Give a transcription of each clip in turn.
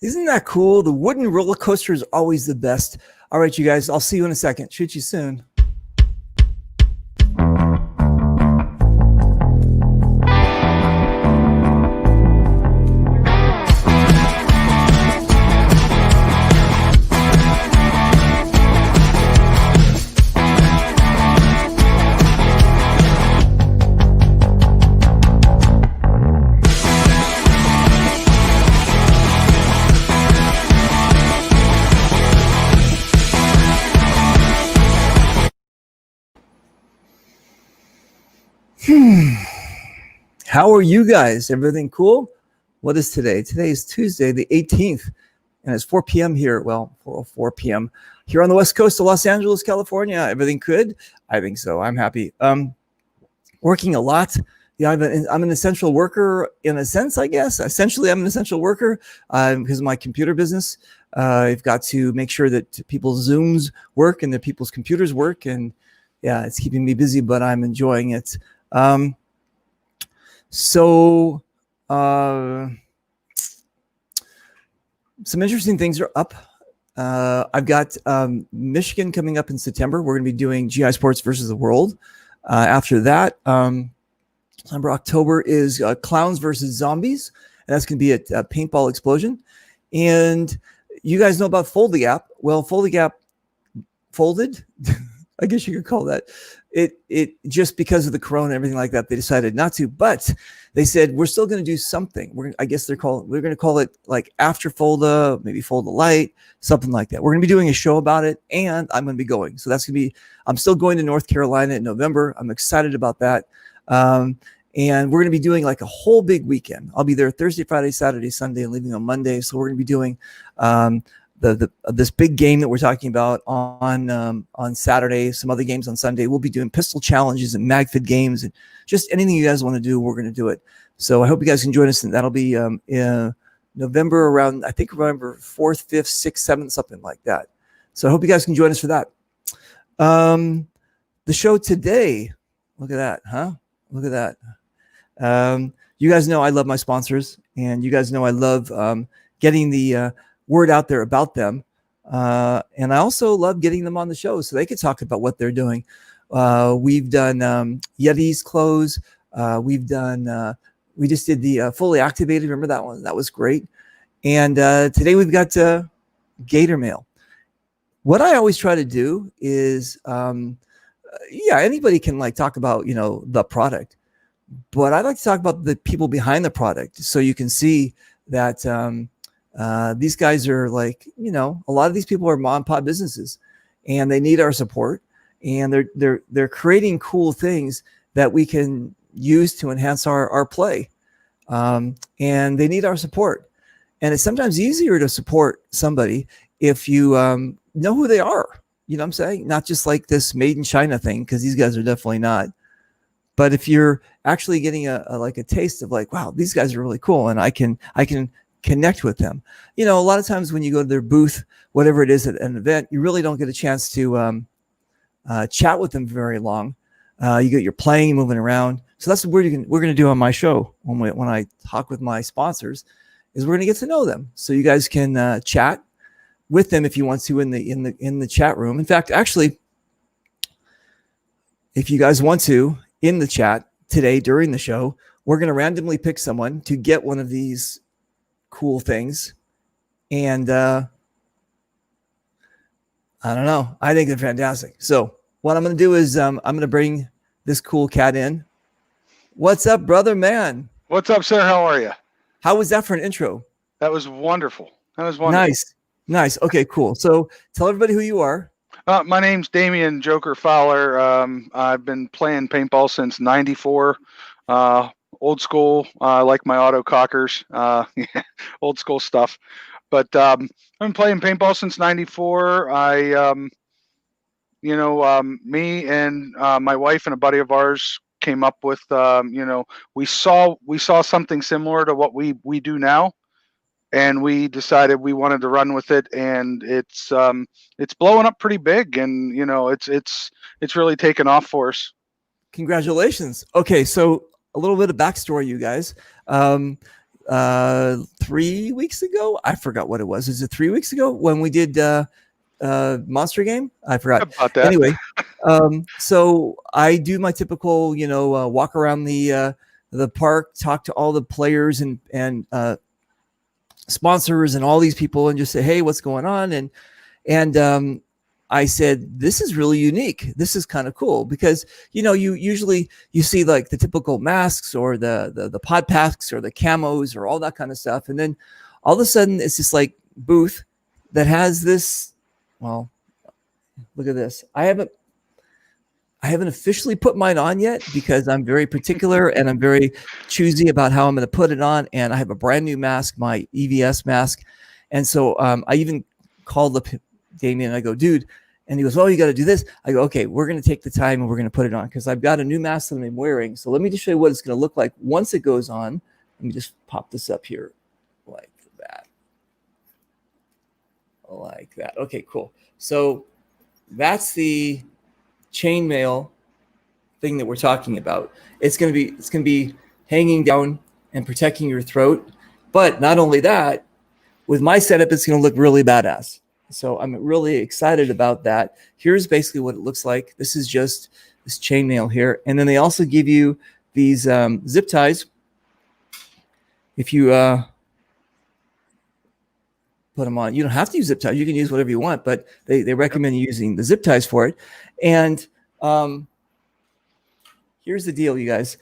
Isn't that cool? The wooden roller coaster is always the best. All right, you guys, I'll see you in a second. Shoot you soon. How are you guys? Everything cool? What is today? Today is Tuesday, the 18th, and it's 4 p.m. here. Well, 4 p.m. here on the west coast of Los Angeles, California. Everything good? I think so. I'm happy. Working a lot. Yeah, I'm an essential worker in a sense, I guess. Essentially, I'm an essential worker because of my computer business. I've got to make sure that people's Zooms work and that people's computers work. And yeah, it's keeping me busy, but I'm enjoying it. So some interesting things are up. I've got Michigan coming up in September. We're going to be doing GI Sports versus the World. After that, October is Clowns versus Zombies, and that's going to be a paintball explosion. And you guys know about Folding app. Well, Folding app folded. I guess you could call that. It just because of the corona and everything like that, they decided not to. But they said we're still going to do something. We're going to call it like After Folda, maybe Folda Light, something like that. We're going to be doing a show about it, and I'm going to be going. So that's going to be. I'm still going to North Carolina in November. I'm excited about that. And we're going to be doing like a whole big weekend. I'll be there Thursday, Friday, Saturday, Sunday, and leaving on Monday. So we're going to be doing this big game that we're talking about on Saturday, some other games on Sunday. We'll be doing pistol challenges and magfid games and just anything you guys want to do, we're going to do it. So I hope you guys can join us, and that'll be in November around, I think November 4th, 5th, 6th, 7th, something like that. So I hope you guys can join us for that. The show today, look at that, huh? Look at that. You guys know I love my sponsors, and you guys know I love getting the word out there about them. And I also love getting them on the show so they could talk about what they're doing. We've done Yeti's clothes. We just did the fully activated. Remember that one? That was great. And today we've got Gatormaille. What I always try to do is, anybody can like talk about, the product, but I like to talk about the people behind the product. So you can see that these guys are like, a lot of these people are mom and pop businesses, and they need our support, and they're creating cool things that we can use to enhance our play. And they need our support. And it's sometimes easier to support somebody if you know who they are. You know what I'm saying? Not just like this made in China thing, because these guys are definitely not. But if you're actually getting a taste of like, wow, these guys are really cool, and I can connect with them. A lot of times when you go to their booth, whatever it is at an event, you really don't get a chance to chat with them very long. You're playing, moving around. So that's what we're going to do on my show when I talk with my sponsors, is we're going to get to know them. So you guys can chat with them if you want to in the chat room. In fact, actually, if you guys want to, in the chat today during the show, we're going to randomly pick someone to get one of these cool things. And I don't know. I think they're fantastic. So what I'm going to do is I'm going to bring this cool cat in. What's up, brother, man? What's up, sir? How are you? How was that for an intro? That was wonderful. Nice. Okay, cool. So tell everybody who you are. My name's Damian Joker Fowler. I've been playing paintball since '94. Old school. I like my auto cockers. Old school stuff. But I've been playing paintball since '94. Me and my wife and a buddy of ours came up with, we saw something similar to what we do now, and we decided we wanted to run with it, and it's blowing up pretty big, and it's really taken off for us. Congratulations. Okay, so a little bit of backstory, you guys. 3 weeks ago. I forgot what it was. Is it 3 weeks ago when we did Monster Game? I forgot. About that. Anyway, so I do my typical, walk around the park, talk to all the players and sponsors and all these people, and just say, hey, what's going on? And I said, this is really unique. This is kind of cool because, you usually you see like the typical masks or the pod packs or the camos or all that kind of stuff. And then all of a sudden it's this like booth that has this, well, look at this. I haven't officially put mine on yet because I'm very particular and I'm very choosy about how I'm going to put it on. And I have a brand new mask, my EVS mask. And so I even called up Damian and I go, dude, and he goes, oh, you got to do this. I go, okay, we're going to take the time and we're going to put it on because I've got a new mask that I'm wearing. So let me just show you what it's going to look like once it goes on. Let me just pop this up here like that. Like that. Okay, cool. So that's the chainmail thing that we're talking about. It's going to be hanging down and protecting your throat. But not only that, with my setup, it's going to look really badass. So I'm really excited about that. Here's basically what it looks like. This is just this chainmail here. And then they also give you these zip ties. If you put them on, you don't have to use zip ties. You can use whatever you want, but they recommend using the zip ties for it. And here's the deal, you guys.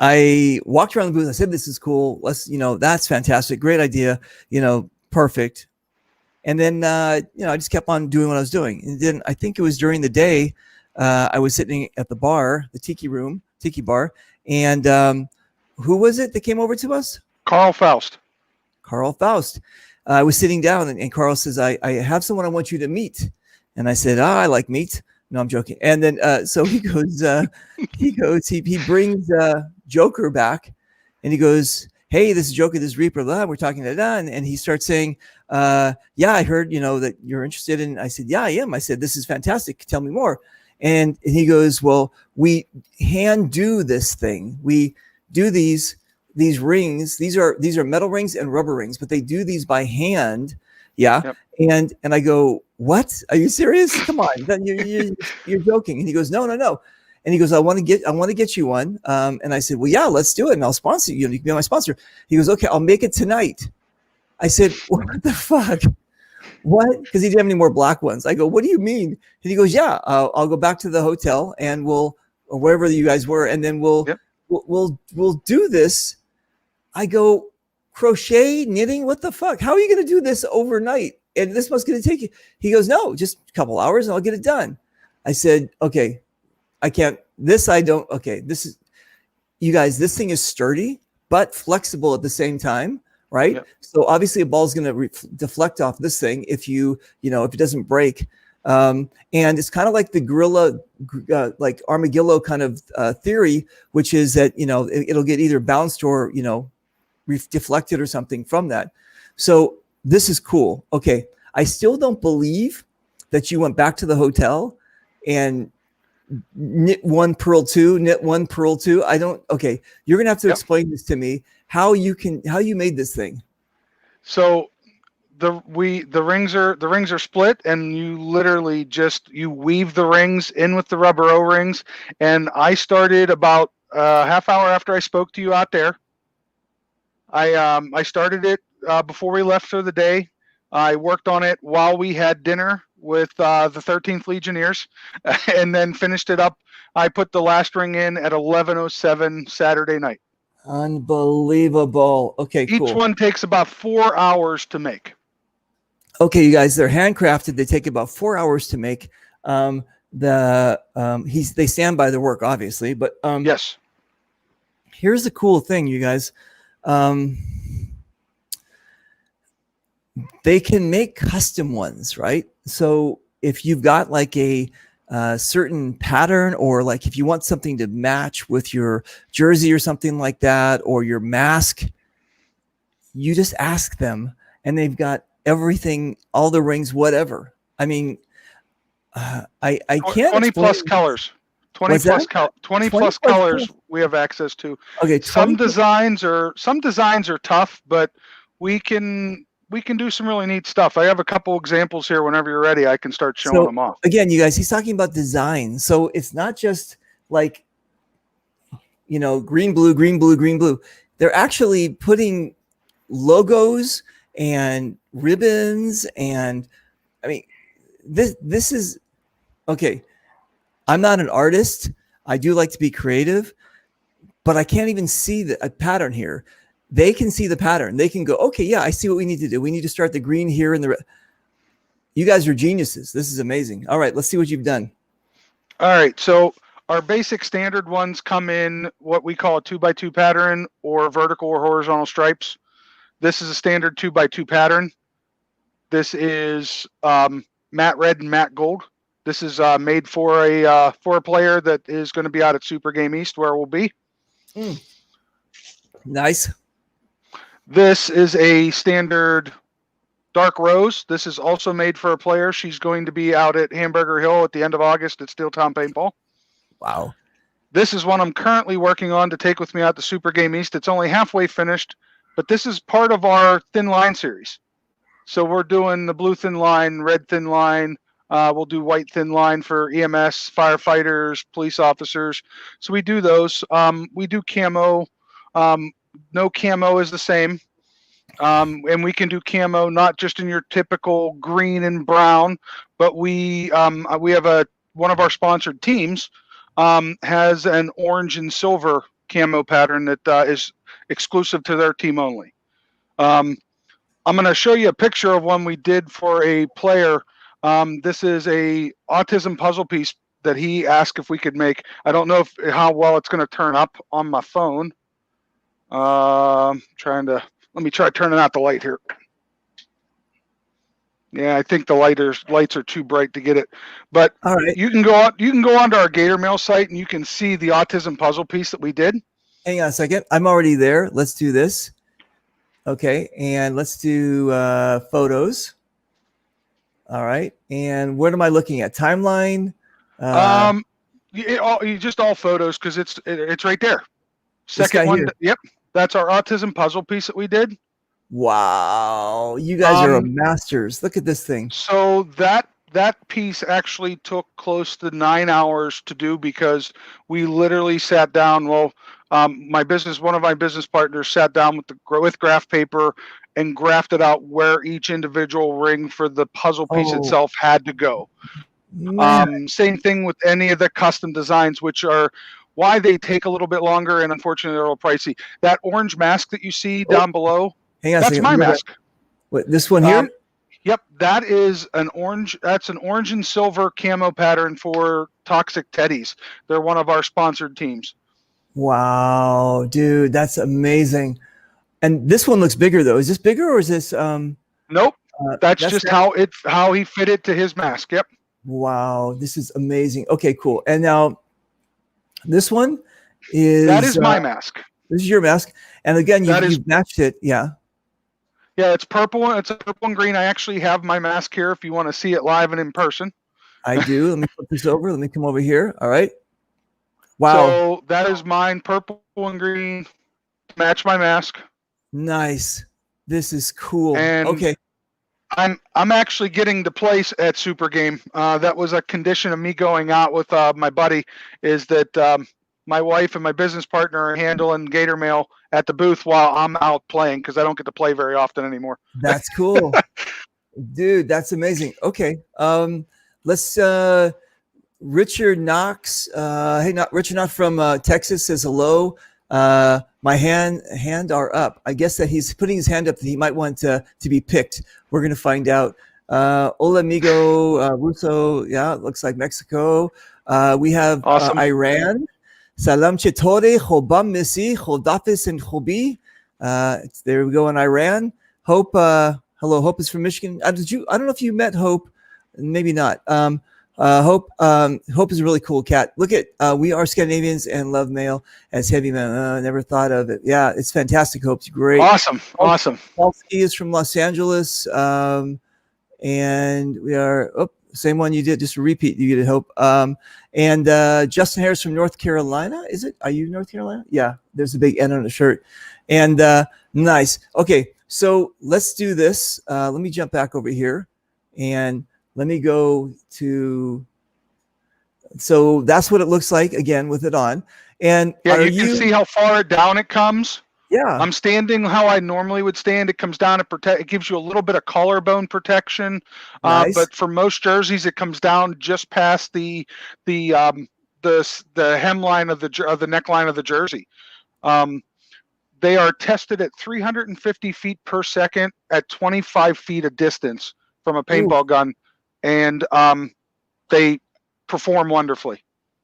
I walked around the booth. I said, this is cool. Let's, that's fantastic. Great idea. Perfect. And then, I just kept on doing what I was doing. And then I think it was during the day, I was sitting at the bar, the tiki bar. And who was it that came over to us? Carl Faust. I was sitting down and Carl says, I have someone I want you to meet. And I said, I like meat. No, I'm joking. And then, so he goes, he brings Joker back and he goes, hey, this is Joker, this is Reaper, blah, we're talking and he starts saying, yeah, I heard, that you're interested in. I said, yeah, I am. I said, this is fantastic. Tell me more. And he goes, well, we hand do this thing. We do these rings. These are metal rings and rubber rings, but they do these by hand. Yeah. Yep. And I go, what? Are you serious? Come on. Then you're joking. And he goes, no. And he goes, I want to get you one. And I said, well, yeah, let's do it. And I'll sponsor you. You can be my sponsor. He goes, okay, I'll make it tonight. I said, what the fuck? What? Because he didn't have any more black ones. I go, what do you mean? And he goes, yeah, I'll go back to the hotel and or wherever you guys were. And then we'll do this. I go, crochet, knitting, what the fuck? How are you going to do this overnight? And this must going to take you. He goes, no, just a couple hours and I'll get it done. I said, okay, I can't, okay, this is, you guys, this thing is sturdy, but flexible at the same time, right? Yep. So obviously a ball's going to deflect off this thing if if it doesn't break. And it's kind of like the gorilla, like armadillo kind of theory, which is that, it'll get either bounced or, deflected or something from that. So this is cool. Okay. I still don't believe that you went back to the hotel and knit one, purl two. Okay. You're going to have to explain this to me, how you made this thing. So the rings are split and you literally you weave the rings in with the rubber O-rings. And I started about half hour after I spoke to you out there. I started it before we left for the day. I worked on it while we had dinner with the 13th Legionnaires, and then finished it up. I put the last ring in at 11:07 Saturday night. Unbelievable. Okay, cool. Each one takes about 4 hours to make. Okay, you guys, they're handcrafted. They take about 4 hours to make. They stand by their work, obviously, but yes. Here's the cool thing, you guys. They can make custom ones, right? So if you've got like a certain pattern, or like if you want something to match with your jersey or something like that, or your mask, you just ask them and they've got everything, all the rings, whatever. I mean, I can't 20 plus colors. 20 What's plus that? 20 20 plus plus colors we have access to. Okay, 20 Some plus. designs are tough, but we can do some really neat stuff. I have a couple examples here. Whenever you're ready, I can start showing them off. Again, you guys, he's talking about design. So it's not just like, green, blue, green, blue, green, blue. They're actually putting logos and ribbons. And I mean, this is okay. I'm not an artist. I do like to be creative, but I can't even see a pattern here. They can see the pattern. They can go, okay, yeah, I see what we need to do. We need to start the green here and you guys are geniuses. This is amazing. All right, let's see what you've done. All right, so our basic standard ones come in what we call a 2x2 pattern or vertical or horizontal stripes. This is a standard 2x2 pattern. This is matte red and matte gold. This is made for a player that is going to be out at Super Game East, where we'll be. Nice. This is a standard dark rose. This is also made for a player. She's going to be out at Hamburger Hill at the end of August at Steel Town Paintball. Wow. This is one I'm currently working on to take with me out to Super Game East. It's only halfway finished, but this is part of our thin line series. So we're doing the blue thin line, red thin line. We'll do white thin line for EMS, firefighters, police officers. So we do those. We do camo. No camo is the same. And we can do camo not just in your typical green and brown, but we have one of our sponsored teams has an orange and silver camo pattern that is exclusive to their team only. I'm going to show you a picture of one we did for a player. This is a autism puzzle piece that he asked if we could make. I don't know how well it's going to turn up on my phone. Let me try turning out the light here. Yeah, I think the lights are too bright to get it. But all right, you can go onto our Gatormaille site and you can see the autism puzzle piece that we did. Hang on a second. I'm already there. Let's do this. Okay, and let's do photos. All right, and what am I looking at? Timeline. You just all photos because it's right there. Second one. Here. Yep, that's our autism puzzle piece that we did. Wow, you guys are masters. Look at this thing. So that piece actually took close to 9 hours to do because we literally sat down. Well, one of my business partners sat down with graph paper and graphed out where each individual ring for the puzzle piece itself had to go. Same thing with any of the custom designs, which are why they take a little bit longer and unfortunately they're a little pricey. That orange mask that you see down below, hang on, that's my mask. What, this one here? Yep, that is an orange. That's an orange and silver camo pattern for Toxic Teddies. They're one of our sponsored teams. Wow, dude, that's amazing. And this one looks bigger though. Is this bigger or is this? Nope. That's just how he fit it to his mask. Yep. Wow, this is amazing. Okay, cool. And now this one that is my mask. This is your mask. And again, you've matched it. Yeah. Yeah, it's purple. It's a purple and green. I actually have my mask here if you want to see it live and in person. I do. Let me flip this over. Let me come over here. All right. Wow. So that is mine, purple and green. Match my mask. Nice. This is cool. And okay. I'm actually getting to place at Super Game. That was a condition of me going out with my buddy, is that my wife and my business partner are handling Gatormaille at the booth while I'm out playing because I don't get to play very often anymore. That's cool. Dude, that's amazing. Okay. Let's Richard Knox. Richard Knox from Texas says hello. My hand are up. I guess that he's putting his hand up that he might want to be picked. We're going to find out. Hola amigo Russo. Yeah, it looks like Mexico. We have awesome. Iran. Salam chetore, chobam misi, chodafis and chobi. There we go in Iran. Hope, hello, Hope is from Michigan. I don't know if you met Hope, maybe not. Hope is a really cool cat. Look at, we are Scandinavians and love mail as heavy man. Never thought of it. Yeah, it's fantastic. Hope's great. Awesome. Awesome. Polsky is from Los Angeles. And we are, same one you did, just a repeat. You get a hope. And Justin Harris from North Carolina. Is it? Are you North Carolina? Yeah. There's a big N on the shirt. And nice. Okay. So let's do this. Let me jump back over here and let me go to. So that's what it looks like again with it on. And yeah, you can see how far down it comes. Yeah. I'm standing how I normally would stand. It comes down to protect. It gives you a little bit of collarbone protection. Nice. But for most jerseys, it comes down just past the hemline of the neckline of the jersey. They are tested at 350 feet per second at 25 feet of distance from a paintball gun, and they perform wonderfully.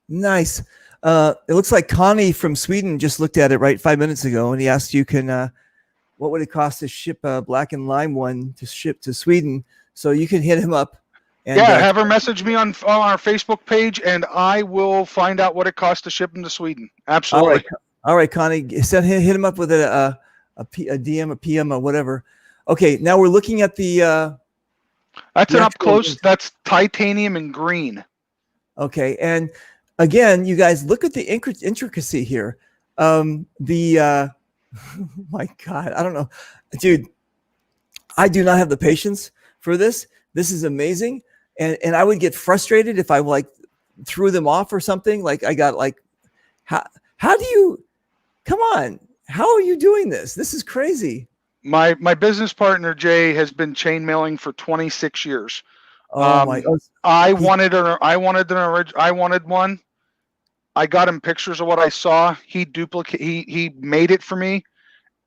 Nice. It looks like Connie from Sweden just looked at it right 5 minutes ago, and he asked you, what would it cost to ship a black and lime one to ship to Sweden? So you can hit him up. And, have her message me on our Facebook page, and I will find out what it costs to ship them to Sweden. Absolutely. All right, Connie, hit him up with a DM, a PM, or whatever. Okay, now we're looking at the. That's an up close. That's titanium and green. Okay, and again, you guys look at the intricacy here. My God, I don't know, dude. I do not have the patience for this. This is amazing, and I would get frustrated if I threw them off or something. Like I got how do you? Come on, how are you doing this? This is crazy. My business partner Jay has been chainmailing for 26 years. Oh my God. I wanted one. I got him pictures of what I saw. He made it for me,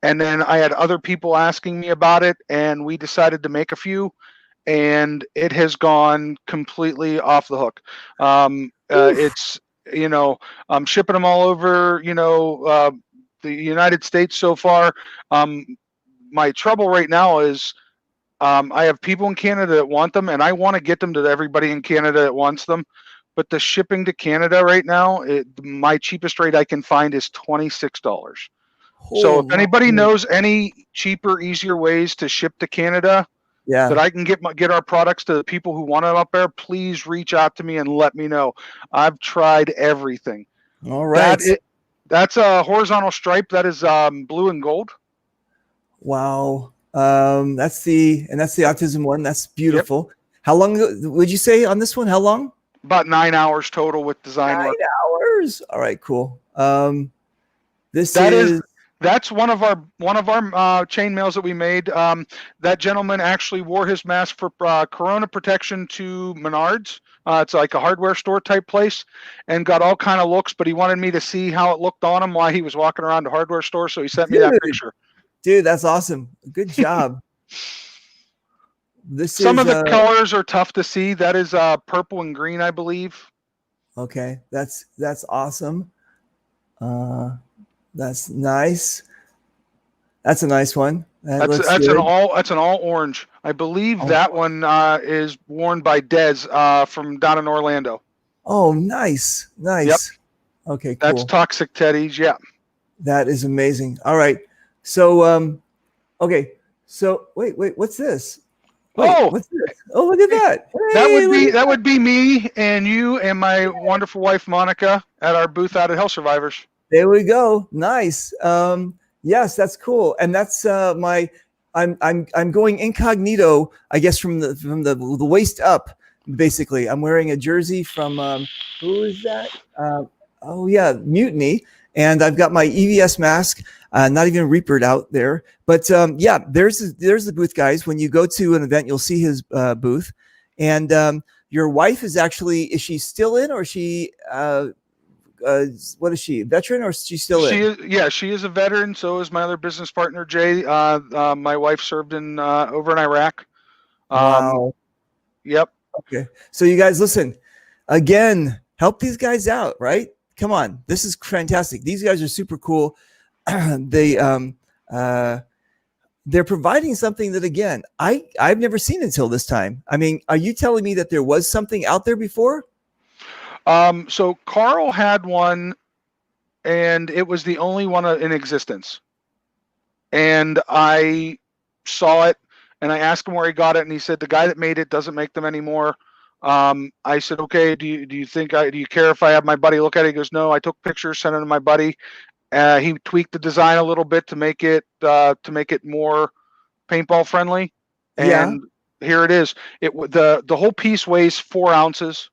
and then I had other people asking me about it, and we decided to make a few, and it has gone completely off the hook. It's I'm shipping them all over the United States so far. My trouble right now is I have people in Canada that want them, and I want to get them to everybody in Canada that wants them. But the shipping to Canada right now, my cheapest rate I can find is $26. So if anybody knows any cheaper, easier ways to ship to Canada, that I can get our products to the people who want them up there, please reach out to me and let me know. I've tried everything. All right. That's a horizontal stripe. That is blue and gold. Wow. That's the autism one. That's beautiful. Yep. How long would you say on this one? How long? About 9 hours total with design work. 9 hours. All right, cool. That's one of our chain mails that we made. That gentleman actually wore his mask for corona protection to Menards. It's like a hardware store type place, and got all kind of looks, but he wanted me to see how it looked on him while he was walking around the hardware store. So he sent me that picture. Dude, that's awesome. Good job. Some of the colors are tough to see. That is purple and green, I believe. Okay, that's awesome. That's nice. That's a nice one. That's an all orange. I believe that one is worn by Dez from down in Orlando. Oh, nice. Yep. Okay, cool. That's Toxic Teddy's. Yeah. That is amazing. All right. So, okay. So wait, what's this? What's this? Oh, look at that. Hey, that would be me and you and my wonderful wife Monica at our booth out at Health Survivors. There we go. Nice. Yes, that's cool. And that's I'm going incognito, I guess, from the waist up. Basically, I'm wearing a jersey from who is that? Mutiny, and I've got my EVS mask. Not even Reapered out there, but there's the booth, guys. When you go to an event, you'll see his booth. And your wife is she still in, or is she? What is she? Veteran, or is she still in? She is a veteran. So is my other business partner, Jay. My wife served in over in Iraq. Wow. Yep. Okay. So you guys, listen. Again, help these guys out, right? Come on. This is fantastic. These guys are super cool. They're providing something that, again, I've never seen until this time. I mean, are you telling me that there was something out there before? So Carl had one, and it was the only one in existence. And I saw it, and I asked him where he got it, and he said the guy that made it doesn't make them anymore. I said, okay, do you think do you care if I have my buddy look at it? He goes, no. I took pictures, sent it to my buddy. He tweaked the design a little bit to make it more paintball friendly, Yeah. and here it is. The whole piece weighs 4 ounces.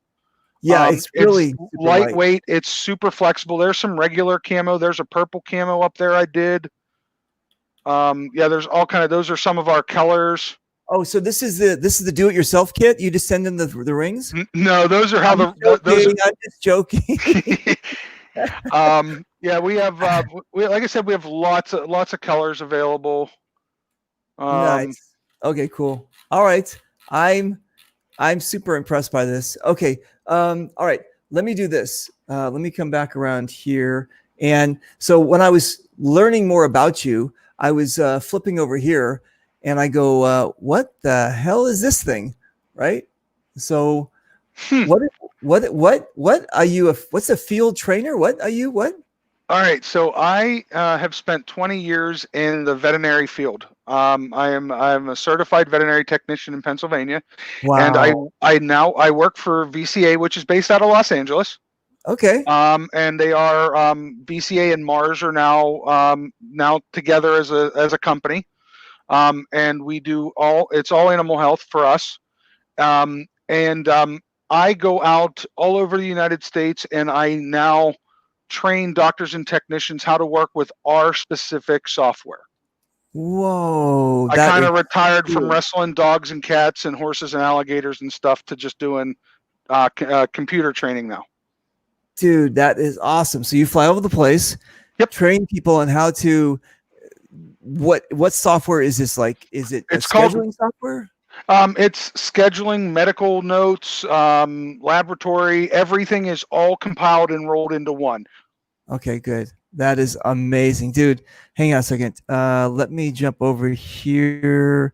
Yeah. It's It's really super light. lightweight. It's super flexible. There's some regular camo. There's a purple camo up there I did. Yeah, there's all kind of. Those are some of our colors. Oh, so this is the do-it-yourself kit. You just send them the rings. No, those are how I'm just joking. Yeah, we have. Like I said, we have lots of colors available. Nice. Okay, cool. All right. I'm super impressed by this. Okay. All right. Let me do this. Let me come back around here. And so when I was learning more about you, I was flipping over here and I go, what the hell is this thing? Right. So what are you? What's a field trainer? What are you? What? All right. So I have spent 20 years in the veterinary field. I'm a certified veterinary technician in Pennsylvania. Wow. And I work for VCA, which is based out of Los Angeles. Okay. And they are VCA and Mars are now together as a company. And we do it's all animal health for us. I go out all over the United States, and I now train doctors and technicians how to work with our specific software. Whoa. I kind of retired from wrestling dogs and cats and horses and alligators and stuff to just doing computer training now. Dude, that is awesome. So you fly over the place, train people on how to, what software is this like? Is it scheduling software? It's scheduling, medical notes, laboratory, everything is all compiled and rolled into one. Okay, good. That is amazing. Dude, hang on a second. Let me jump over here.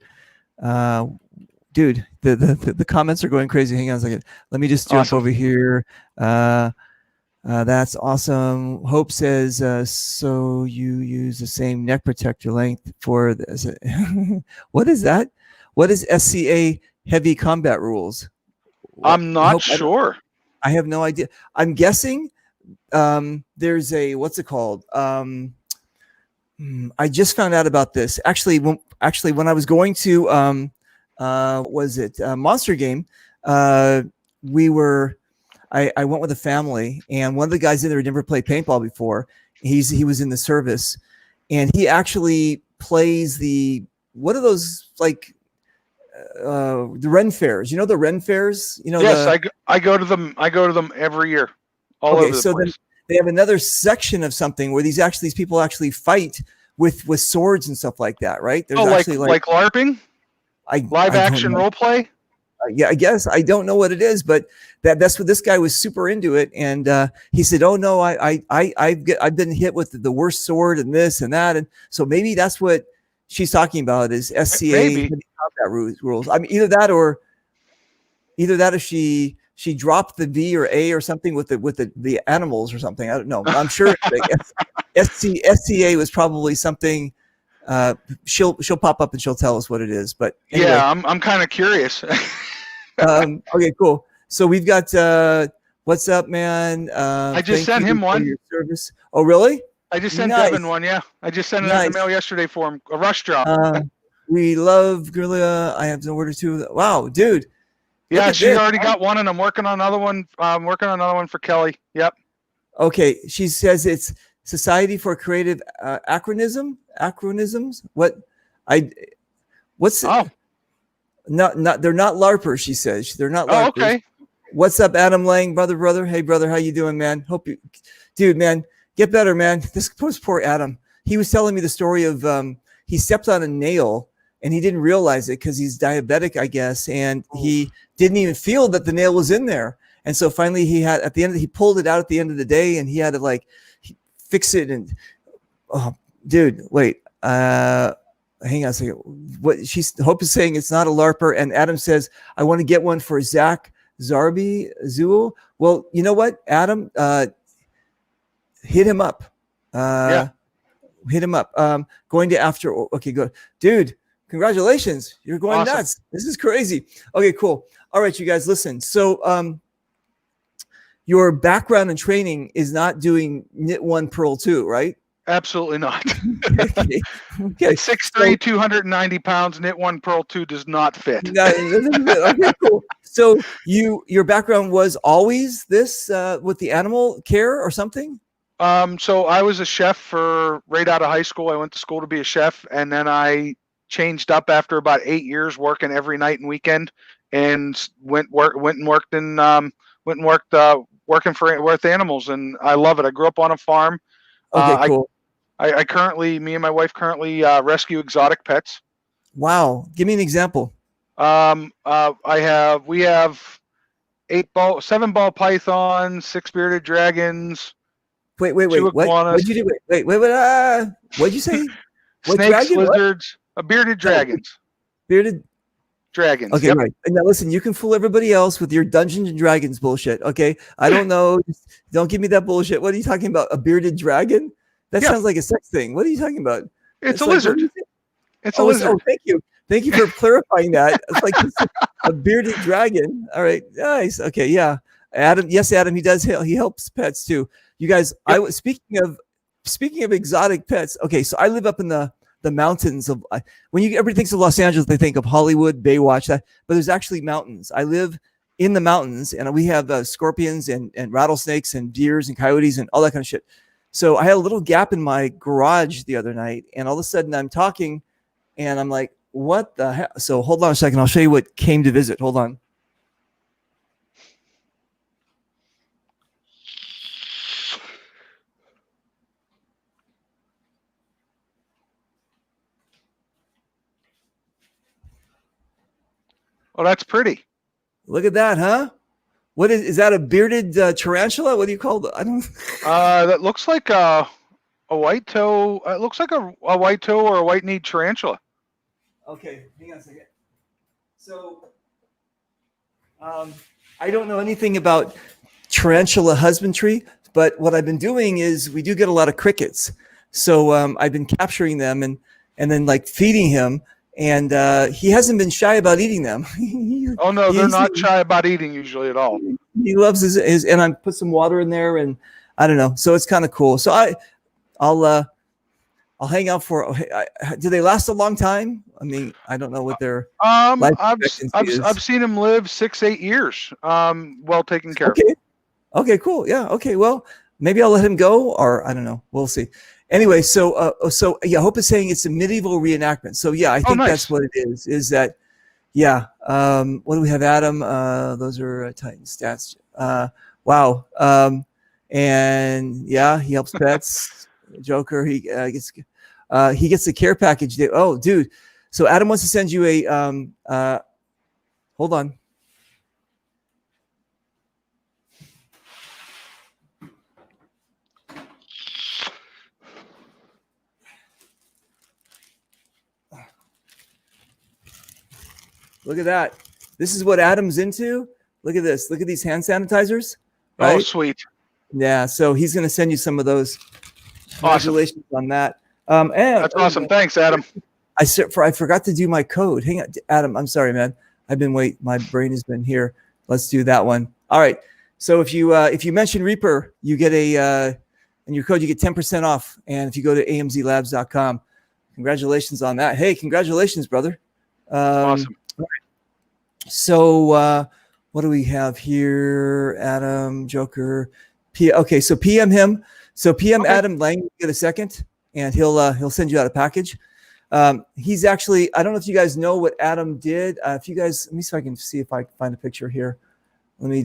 Dude, the comments are going crazy. Hang on a second. Let me just jump over here. That's awesome. Hope says, so you use the same neck protector length for this. What is that? What is SCA heavy combat rules? I'm not sure. I have no idea. I'm guessing there's a, what's it called? I just found out about this. Actually, when I was going to, Monster Game, I went with a family, and one of the guys in there had never played paintball before. He was in the service, and he actually plays what are those, like, the Ren fairs? You know the Ren fairs? You know. Yes, I go to them. I go to them every year. All over the place. Then they have another section of something where these people actually fight with swords and stuff like that, right? There's actually like LARPing, live action role play. Yeah, I guess I don't know what it is, but that's what this guy was super into it, and he said, "Oh no, I've been hit with the worst sword and this and that," and so maybe that's what she's talking about is SCA combat rules. I mean, either that or she dropped the V or A or something with the animals or something. I don't know. I'm sure SCA was probably something. She'll pop up and she'll tell us what it is. But anyway. Yeah, I'm kind of curious. Okay, cool. So we've got what's up, man? I just sent him one. Your service. Oh, really? I just sent Devin one. Yeah, I just sent it in the mail yesterday for him. A rush job. We love Gorilla. I have to order two. Wow, dude. Yeah, she already got one, and I'm working on another one. I'm working on another one for Kelly. Yep. Okay, she says it's Society for Creative Acronyms. What's oh. Not they're not LARPers, she says. They're not LARPers. Oh, okay. What's up, Adam Lang, brother? Hey, brother, how you doing, man? Hope you, dude, man, get better, man. This poor Adam. He was telling me the story of he stepped on a nail and he didn't realize it because he's diabetic, I guess, and he didn't even feel that the nail was in there. And so finally, he pulled it out at the end of the day, and he had to fix it. And dude, wait. Hang on a second. What Hope is saying it's not a LARPer, and Adam says I want to get one for Zach Zuul. Well, you know what, Adam, hit him up. Hit him up. Going to after. Okay, good, dude. Congratulations, you're going nuts. This is crazy. Okay, cool. All right, you guys, listen. So your background and training is not doing knit one, purl two, right? Absolutely not. Okay. At 6'3", 290 pounds, knit one, purl two does not fit. Okay, cool. So your background was always this with the animal care or something? So I was a chef for right out of high school. I went to school to be a chef, and then I changed up after about 8 years working every night and weekend, and went and worked working with animals, and I love it. I grew up on a farm. Okay, cool. I currently, me and my wife currently rescue exotic pets. Wow, give me an example. We have 7-ball pythons, 6 bearded dragons. Wait. What? What'd you do? Wait. What'd you say? What snakes, dragon? lizards, bearded dragons. Bearded dragons. Okay, yep. Right. And now listen, you can fool everybody else with your Dungeons and Dragons bullshit. Okay, I don't know. Don't give me that bullshit. What are you talking about? A bearded dragon? That sounds like a sex thing. What are you talking about? It's a lizard. It's a lizard. Oh, thank you for clarifying that. It's like a bearded dragon. All right, nice. Okay, yeah. Adam, yes, Adam, he does. He helps pets too. You guys, yep. I was speaking of exotic pets. Okay, so I live up in the mountains of when everybody thinks of Los Angeles, they think of Hollywood, Baywatch, but there's actually mountains. I live in the mountains, and we have scorpions and rattlesnakes and deers and coyotes and all that kind of shit. So I had a little gap in my garage the other night, and all of a sudden I'm talking, and I'm like, "What the hell?" So hold on a second. I'll show you what came to visit. Hold on. Oh, that's pretty. Look at that, huh? What is that? A bearded tarantula? What do you call it? I don't. That looks like a white toe. It looks like a white toe or a white-kneed tarantula. Okay, hang on a second. So, I don't know anything about tarantula husbandry, but what I've been doing is we do get a lot of crickets. So I've been capturing them and then like feeding him. And he hasn't been shy about eating them. Oh no, they're not shy about eating usually at all. He loves his and I put some water in there, and I don't know. So it's kind of cool. So I'll hang out for. Do they last a long time? I mean, I don't know what their life expectancy is. I've seen him live 6-8 years. Well taken care of. Okay, cool. Yeah. Okay. Well, maybe I'll let him go, or I don't know. We'll see. Anyway, so yeah, Hope is saying it's a medieval reenactment. So yeah, I think that's what it is. Is that yeah? What do we have, Adam? Those are Titan stats. Wow. And yeah, he helps pets. Joker. He gets the care package. Oh, dude. So Adam wants to send you a. Hold on. Look at that. This is what Adam's into. Look at this. Look at these hand sanitizers. Right? Oh, sweet. Yeah. So he's going to send you some of those. Congratulations on that. And that's awesome. Thanks, Adam. I forgot to do my code. Hang on, Adam. I'm sorry, man. My brain has been here. Let's do that one. All right. So if you mention Reaper, you get in your code, you get 10% off. And if you go to amzlabs.com, congratulations on that. Hey, congratulations, brother. Awesome. So what do we have here? Adam, Joker, okay. So PM him. So PM Adam Lang, get a second, and he'll send you out a package. He's actually, I don't know if you guys know what Adam did. If you guys, let me see if I can see if I can find a picture here. Let me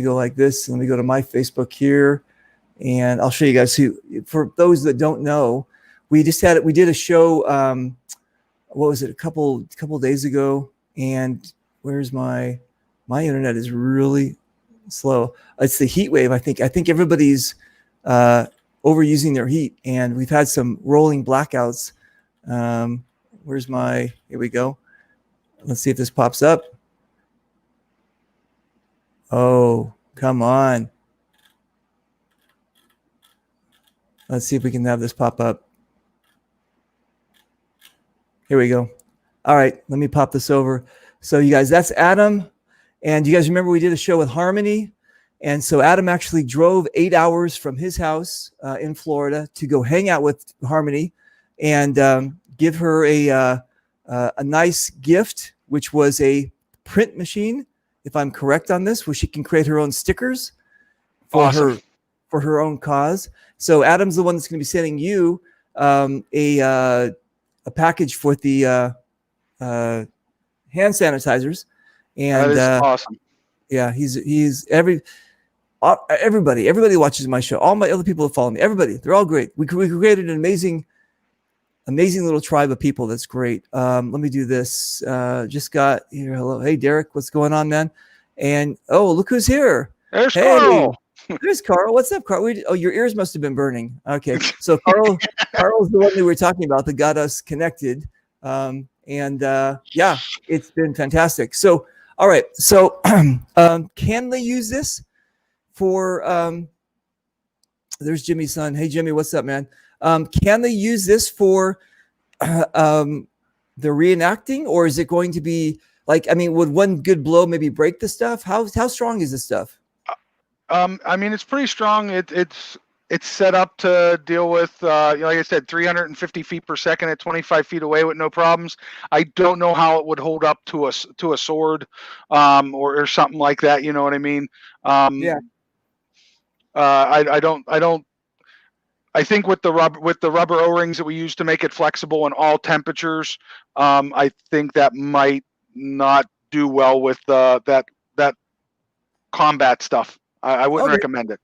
go like this. Let me go to my Facebook here, and I'll show you guys who. For those that don't know, we did a show. What was it? A couple days ago, and where's my internet is really slow. It's the heat wave. I think everybody's overusing their heat, and we've had some rolling blackouts. Here we go. Let's see if this pops up. Oh, come on. Let's see if we can have this pop up. Here we go. All right, let me pop this over. So you guys, that's Adam. And you guys remember we did a show with Harmony? And so Adam actually drove 8 hours from his house in Florida to go hang out with Harmony and give her a nice gift, which was a print machine, if I'm correct on this, where she can create her own stickers for her own cause. So Adam's the one that's going to be sending you a package for the hand sanitizers. And that is awesome. Yeah, he's everybody watches my show. All my other people that follow me, everybody, they're all great. We created an amazing little tribe of people. That's great. Let me do this. Just got here. Hello. Hey, Derek, what's going on, man? And look who's here. There's Carl. There's Carl. What's up, Carl? Your ears must have been burning. Okay. So Carl's the one that we're talking about that got us connected. Yeah, it's been fantastic. So, all right. So, can they use this for, there's Jimmy's son. Hey, Jimmy, what's up, man? Can they use this for the reenacting, or is it going to be like, I mean, would one good blow maybe break the stuff? How strong is this stuff? I mean, it's pretty strong. It's set up to deal with, like I said, 350 feet per second at 25 feet away with no problems. I don't know how it would hold up to a sword, or something like that. You know what I mean? Yeah. I don't. I think with the rubber O-rings that we use to make it flexible in all temperatures, I think that might not do well with that combat stuff. I wouldn't recommend it.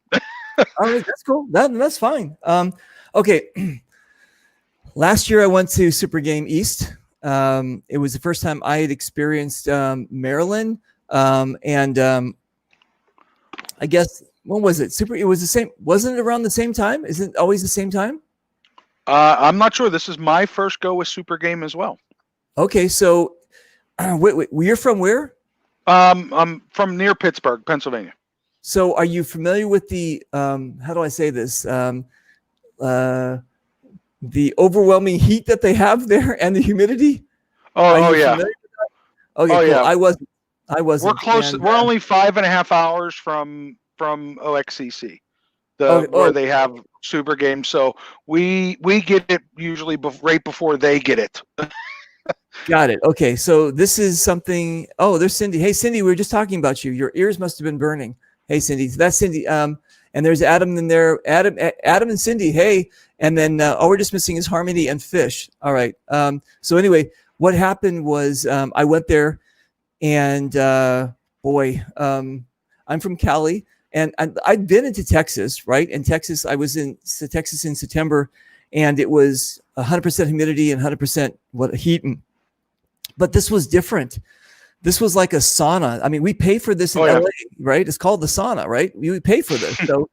All right, that's cool. That's fine. Okay. Last year I went to Super Game East. It was the first time I had experienced Maryland, and I guess. When was it? It was the same. Wasn't it around the same time? Isn't it always the same time? I'm not sure. This is my first go with Super Game as well. Okay, so wait, you're from where? I'm from near Pittsburgh, Pennsylvania. So are you familiar with the how do I say this? The overwhelming heat that they have there and the humidity? Oh yeah. Okay, cool. Yeah. I wasn't. We're close. We're only 5.5 hours from OXCC, where they have Super Games. So we get it usually right before they get it. Got it. Okay, so this is something. Oh, there's Cindy. Hey, Cindy, we were just talking about you. Your ears must have been burning. Hey, Cindy. So that's Cindy. And there's Adam in there. Adam and Cindy. Hey, and then all we're just missing is Harmony and Fish. All right. So anyway, what happened was I went there, and I'm from Cali. And I'd been into Texas, right? In Texas, I was in Texas in September, and it was 100% humidity and 100% heat. But this was different. This was like a sauna. I mean, we pay for this in LA, right? It's called the sauna, right? We pay for this. So,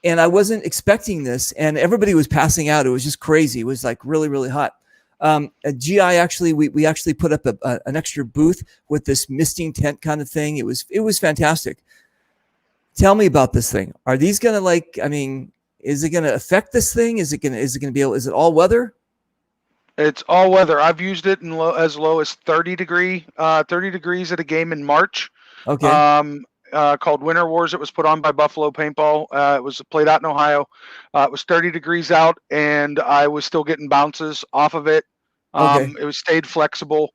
and I wasn't expecting this, and everybody was passing out. It was just crazy. It was like really, really hot. At GI, actually, we actually put up an extra booth with this misting tent kind of thing. It was fantastic. Tell me about this thing. Are these gonna is it gonna affect this thing? Is it gonna be able? Is it all weather? It's all weather. I've used it in as low as 30 degrees at a game in March. Okay. Called Winter Wars. It was put on by Buffalo Paintball. It was played out in Ohio. It was 30 degrees out, and I was still getting bounces off of it. It was stayed flexible.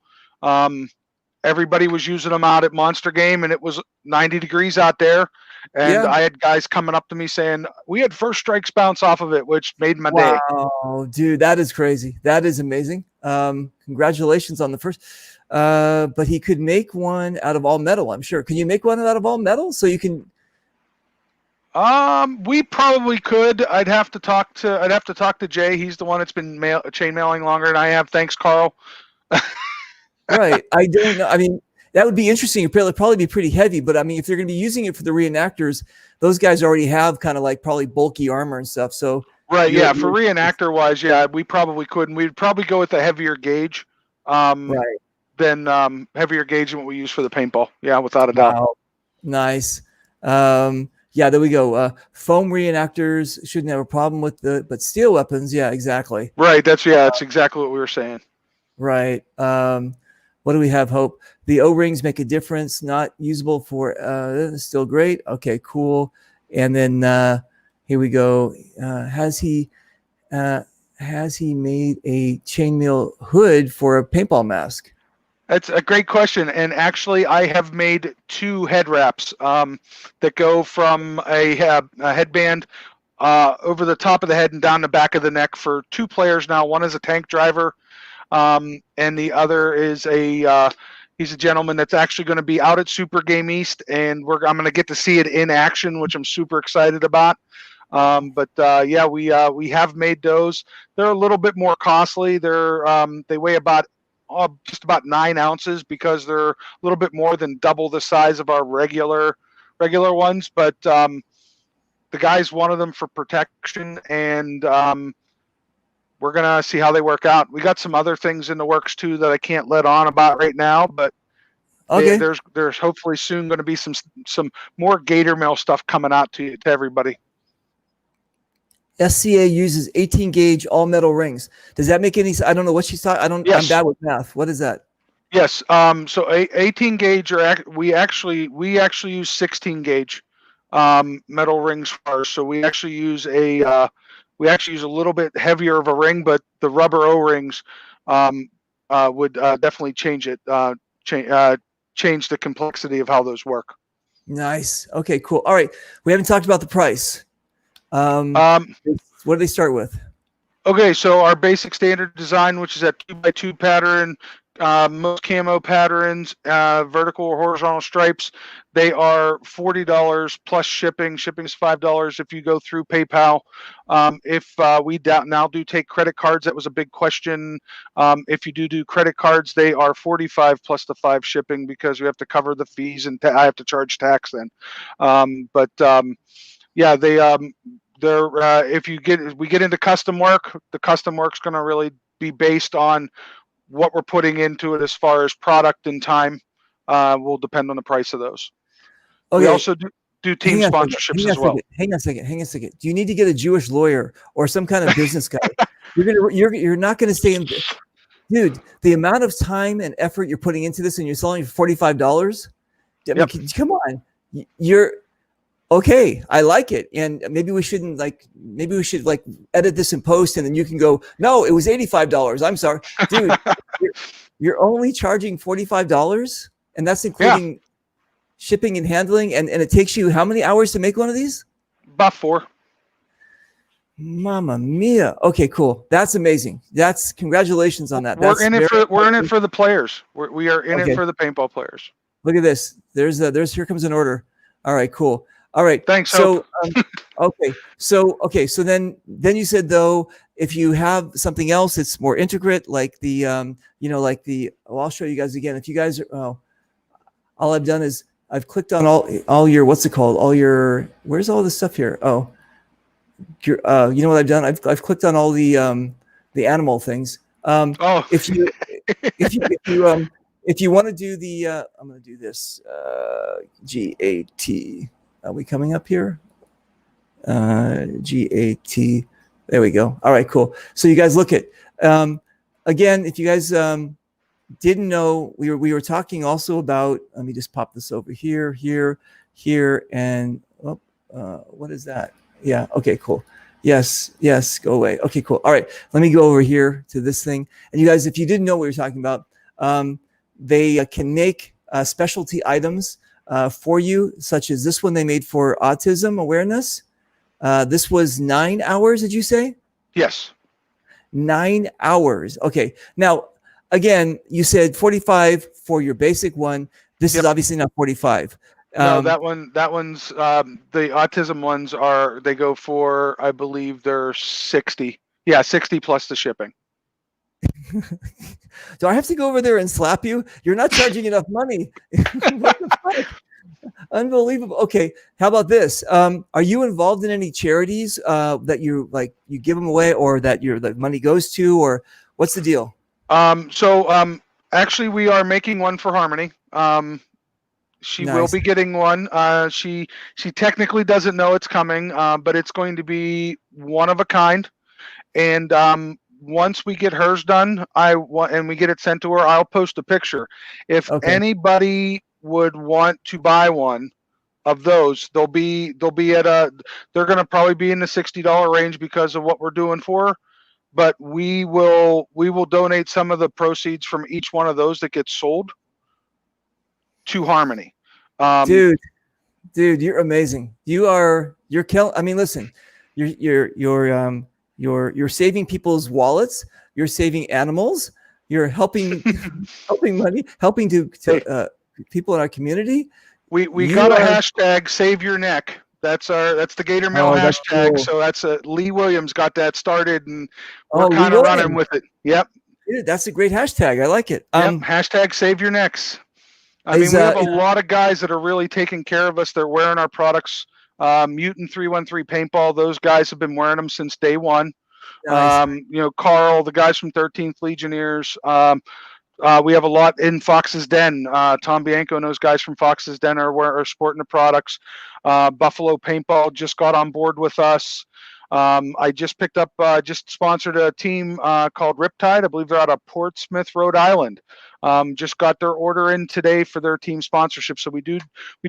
Everybody was using them out at Monster Game, and it was 90 degrees out there. And I had guys coming up to me saying, we had first strikes bounce off of it, which made my day. Wow, dude, that is crazy. That is amazing. Congratulations on the first. But he could make one out of all metal, I'm sure. Can you make one out of all metal so you can? We probably could. I'd have to talk to Jay. He's the one that's been chain mailing longer than I have. Thanks, Carl. Right. I don't know. I mean, that would be interesting. It'd probably be pretty heavy, but I mean, if they're going to be using it for the reenactors, those guys already have kind of like probably bulky armor and stuff. So right, yeah. For reenactor wise, yeah, we probably could, and we'd probably go with a heavier gauge, right, than heavier gauge than what we use for the paintball. Yeah, without a doubt. Wow. Nice. Yeah, there we go. Foam reenactors shouldn't have a problem with but steel weapons, yeah, exactly. Right. That's exactly what we were saying. Right. What do we have? Hope. The O-rings make a difference. Not usable for still great. Okay, cool. And then here we go. Has he made a chainmail hood for a paintball mask? That's a great question. And actually, I have made 2 head wraps that go from a headband over the top of the head and down the back of the neck for 2 players now. One is a tank driver, and the other is he's a gentleman that's actually going to be out at Super Game East, and I'm going to get to see it in action, which I'm super excited about. Yeah, we have made those. They're a little bit more costly. They weigh about just about 9 ounces because they're a little bit more than double the size of our regular ones. But the guys wanted them for protection, and we're gonna see how they work out. We got some other things in the works too that I can't let on about right now, but Okay. there's hopefully soon going to be some more Gatormaille stuff coming out to everybody. SCA uses 18 gauge all metal rings. Does that make any sense? I don't know what she's talking. Yes. I'm bad with math. What is that? Yes. So 18 gauge, we actually use 16 gauge metal rings for ours. So we actually use a little bit heavier of a ring, but the rubber O-rings would definitely change it. Change the complexity of how those work. Nice. Okay, cool. All right. We haven't talked about the price. What do they start with? Okay, so our basic standard design, which is that 2x2 pattern, most camo patterns, vertical or horizontal stripes, they are $40 plus shipping. Shipping is $5 if you go through PayPal. If we now do take credit cards, that was a big question. If you do credit cards, they are $45 plus the $5 shipping because we have to cover the fees and I have to charge tax then. Yeah, if we get into custom work, the custom work's going to really be based on what we're putting into it as far as product and time. Will depend on the price of those. Okay. We also do team sponsorships as well. Hang on a second. Do you need to get a Jewish lawyer or some kind of business guy? You're not going to stay in. Dude, the amount of time and effort you're putting into this and you're selling for $45. I mean, come on. You're okay. I like it. And maybe we should edit this in post and then you can go, no, it was $85. I'm sorry, dude. you're only charging $45 and that's including shipping and handling. And it takes you how many hours to make one of these? About 4. Mamma mia. Okay, cool. That's amazing. Congratulations on that. We're in it for the players. We are in it for the paintball players. Look at this. Here comes an order. All right, cool. All right. Thanks. So, So then you said though, if you have something else that's more intricate, like the, I'll show you guys again. If you guys all I've done is I've clicked on all your, what's it called? Where's all this stuff here? Oh, you know what I've done? I've clicked on all the animal things. If you want to do the, I'm going to do this, GAT. Are we coming up here? GAT. There we go. All right, cool. So you guys look at, again, if you guys didn't know, we were talking also about, let me just pop this over here, and what is that? Yeah, okay, cool. Yes, go away. Okay, cool. All right, let me go over here to this thing. And you guys, if you didn't know what we were talking about, they can make specialty items for you, such as this one they made for autism awareness. This was 9 hours, did you say? Yes. 9 hours. Okay. Now, again, you said 45 for your basic one. This is obviously not 45. No, that one's the autism ones they go for, I believe they're 60. Yeah, 60 plus the shipping. Do I have to go over there and slap you? You're not charging enough money. What the fuck? Unbelievable. Okay, how about this? Are you involved in any charities that you give them away, or that the money goes to, or what's the deal? Actually, we are making one for Harmony. She will be getting one. She technically doesn't know it's coming, but it's going to be one of a kind. And once we get hers done, and we get it sent to her, I'll post a picture. If Okay. anybody would want to buy one of those, they're going to probably be in the $60 range because of what we're doing for her. But we will donate some of the proceeds from each one of those that gets sold to Harmony. Dude, you're amazing. You're killing. I mean, listen, you're saving people's wallets. You're saving animals. You're helping money, helping to people in our community. We got a hashtag Save Your Neck. That's the Gatormaille hashtag. Cool. So that's Lee Williams got that started, and we're kind of running with it. Yep. Dude, that's a great hashtag. I like it. Yep. Hashtag Save Your Necks. I mean, we have a lot of guys that are really taking care of us. They're wearing our products. Mutant 313 Paintball. Those guys have been wearing them since day one. Nice. Carl, the guys from 13th Legionnaires. We have a lot in Fox's Den. Tom Bianco and those guys from Fox's Den are sporting the products. Buffalo Paintball just got on board with us. I just picked up, just sponsored a team called Riptide. I believe they're out of Portsmouth, Rhode Island. Just got their order in today for their team sponsorship. So we do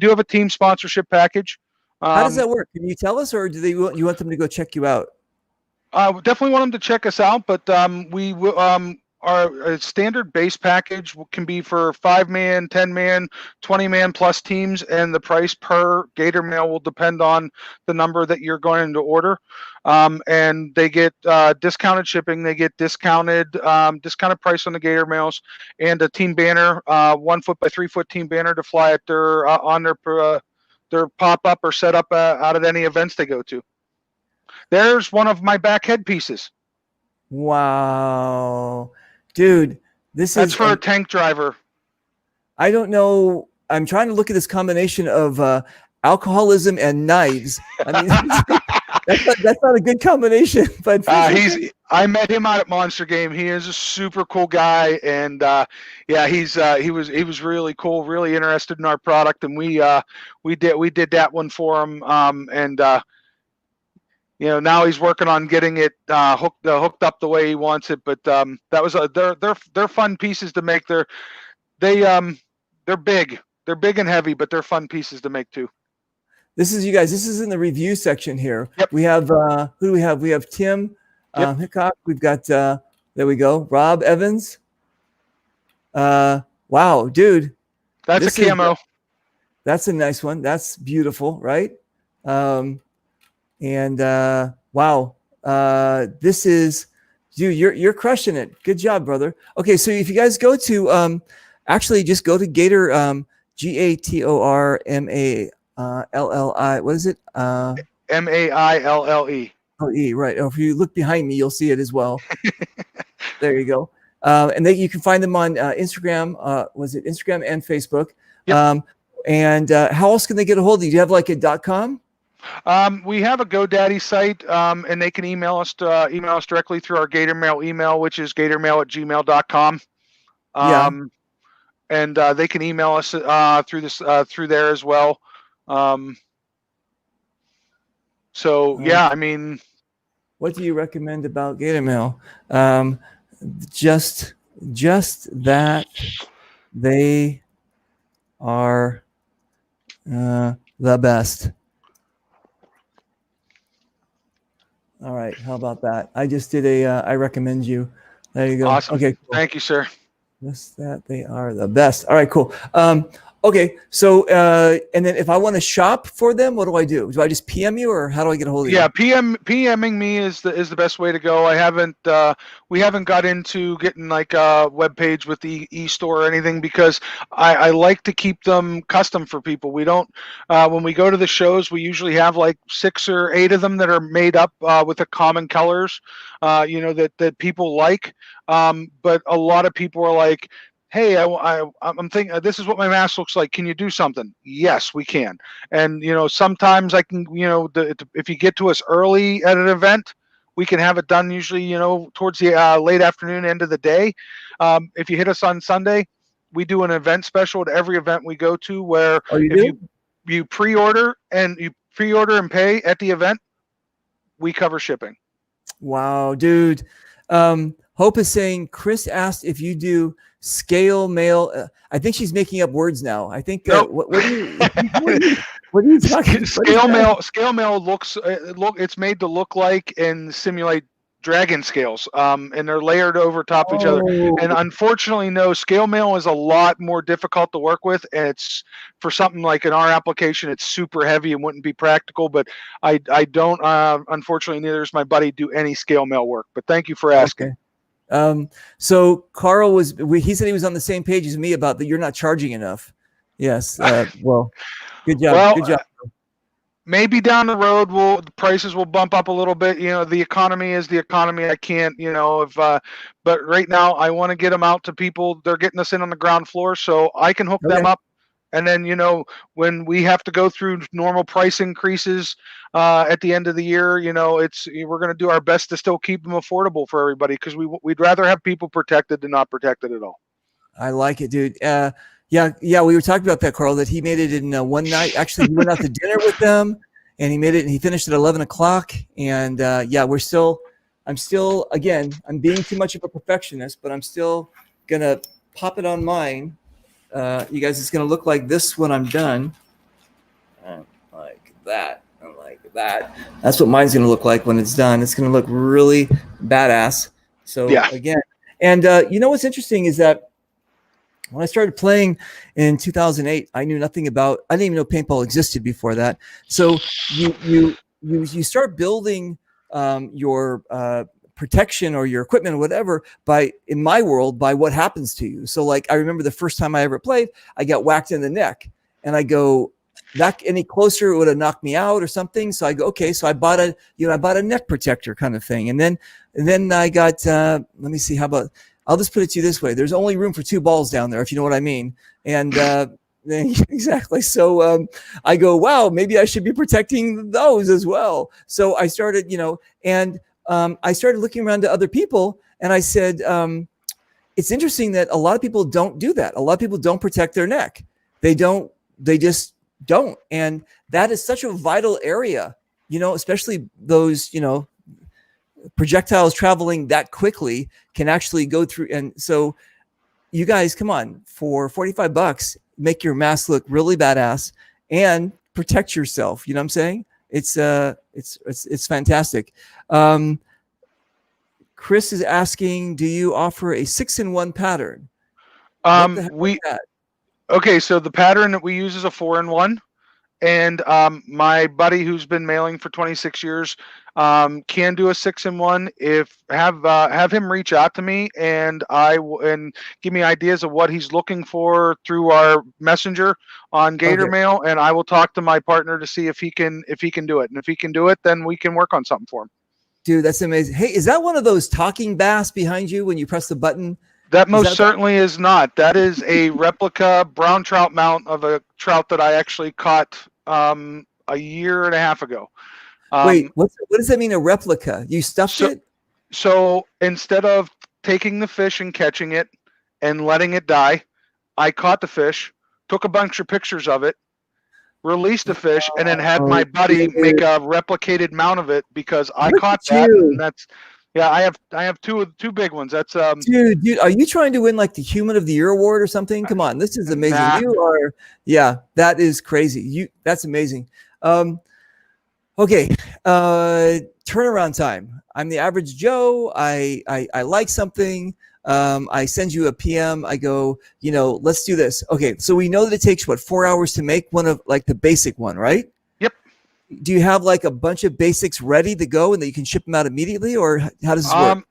have a team sponsorship package. How does that work? Can you tell us, or you want them to go check you out? We definitely want them to check us out, but our standard base package can be for 5-man, 10-man, 20-man plus teams, and the price per Gatormaille will depend on the number that you're going to order. And they get discounted shipping. They get discounted price on the Gatormailles, and a team banner, 1 foot by 3 foot team banner to fly at their on their pop up or set up out at any events they go to. There's one of my back headpieces. Wow. Dude, that's for a tank driver. I don't know. I'm trying to look at this combination of alcoholism and knives. I mean, that's not a good combination. But I met him out at Monster Game. He is a super cool guy, and he was really cool, really interested in our product, and we did that one for him. Now he's working on getting it hooked up the way he wants it. But that was they're fun pieces to make. They're big. They're big and heavy, but they're fun pieces to make too. This is, you guys. This is in the review section here. Yep. We have who do we have? We have Tim Hickok. We've got there we go. Rob Evans. Wow, dude. That's a camo. That's a nice one. That's beautiful, right? And wow, this is, dude, you're crushing it. Good job, brother. Okay, so if you guys go to actually just go to Gator Gatormalli. What is it? Maille. Oh, right. Oh, if you look behind me, you'll see it as well. There you go. And you can find them on Instagram. Was it Instagram and Facebook? Yep. And how else can they get a hold of you? Do you have like a .com? We have a GoDaddy site, and they can email us directly through our Gatormaille email, which is gatormaille@gmail.com. And they can email us through there as well. I mean, what do you recommend about Gatormaille? Just that they are the best. All right, how about that? I just did I recommend you. There you go. Awesome. Okay, cool. Thank you, sir. Just that they are the best. All right, cool. Okay, so and then if I want to shop for them, what do I do? Do I just PM you, or how do I get a hold of you? Yeah, PMing me is the best way to go. We haven't got into getting like a web page with the e-store or anything, because I like to keep them custom for people. We don't when we go to the shows, we usually have like 6 or 8 of them that are made up with the common colors, that people like. But a lot of people are like, hey, I'm thinking this is what my mask looks like. Can you do something? Yes, we can. And sometimes I can. If you get to us early at an event, we can have it done. Usually, towards the late afternoon, end of the day. If you hit us on Sunday, we do an event special at every event we go to, where if you pre-order and pay at the event, we cover shipping. Wow, dude. Hope is saying, Chris asked if you do scale mail. I think she's making up words now. I think, Nope. what are you, what are you talking? What is that? Scale mail looks it's made to look like and simulate dragon scales, and they're layered over top of each other. Oh, And unfortunately, no, scale mail is a lot more difficult to work with, and it's for something like in our application, it's super heavy and wouldn't be practical. But I don't, unfortunately, neither is my buddy, do any scale mail work. But thank you for asking. okay. So Carl he said he was on the same page as me about that you're not charging enough. Yes. Well, good job. Well, Good job. Maybe down the road, the prices will bump up a little bit. You know, the economy is the economy. I can't, but right now I want to get them out to people. They're getting us in on the ground floor, so I can hook them up. And then, when we have to go through normal price increases at the end of the year, we're going to do our best to still keep them affordable for everybody, because we'd rather have people protected than not protected at all. I like it, dude. Yeah, we were talking about that, Carl, that he made it in one night. Actually, he went out to dinner with them, and he made it, and he finished at 11 o'clock. And I'm still, again, I'm being too much of a perfectionist, but I'm still going to pop it on mine. You guys, it's going to look like this when I'm done. Like that. Like that. That's what mine's going to look like when it's done. It's going to look really badass. So, yeah. Again, and what's interesting is that when I started playing in 2008, I knew nothing about. I didn't even know paintball existed before that. So you start building your protection or your equipment or whatever in my world by what happens to you. So like I remember the first time I ever played, I got whacked in the neck, and I go, that any closer it would have knocked me out or something. So I go, okay, so I bought a neck protector kind of thing, and then I got let me see, how about, I'll just put it to you this way. There's only room for 2 balls down there, if you know what I mean. And exactly. So I go, wow, maybe I should be protecting those as well. So I started, and I started looking around to other people, and I said, it's interesting that a lot of people don't do that. A lot of people don't protect their neck. They just don't. And that is such a vital area, especially those, projectiles traveling that quickly can actually go through. And so you guys, come on, for $45, make your mask look really badass and protect yourself. You know what I'm saying? It's fantastic. Chris is asking, do you offer a 6-in-1 pattern? Okay, so the pattern that we use is a 4-in-1, and my buddy who's been mailing for 26 years can do a 6-in-1. Have him reach out to me, and give me ideas of what he's looking for through our messenger on Gatormaille, and I will talk to my partner to see if he can do it. And if he can do it, then we can work on something for him. Dude, that's amazing. Hey, is that one of those talking bass behind you when you press the button? That most certainly is not. That is a replica brown trout mount of a trout that I actually caught a year and a half ago. Wait, what does that mean, a replica? You stuffed it? So instead of taking the fish and catching it and letting it die, I caught the fish, took a bunch of pictures of it, released the fish, and then had my buddy make a replicated mount of it, because I caught that. And that's, yeah, I have two big ones. That's dude, are you trying to win like the Human of the Year award or something? Come on, this is amazing. Nah. You are, yeah, that is crazy. That's amazing. Okay, turnaround time. I'm the average Joe. I like something. I send you a PM. I go, let's do this. Okay, so we know that it takes 4 hours to make one of like the basic one, right? Yep. Do you have like a bunch of basics ready to go and that you can ship them out immediately, or how does this work?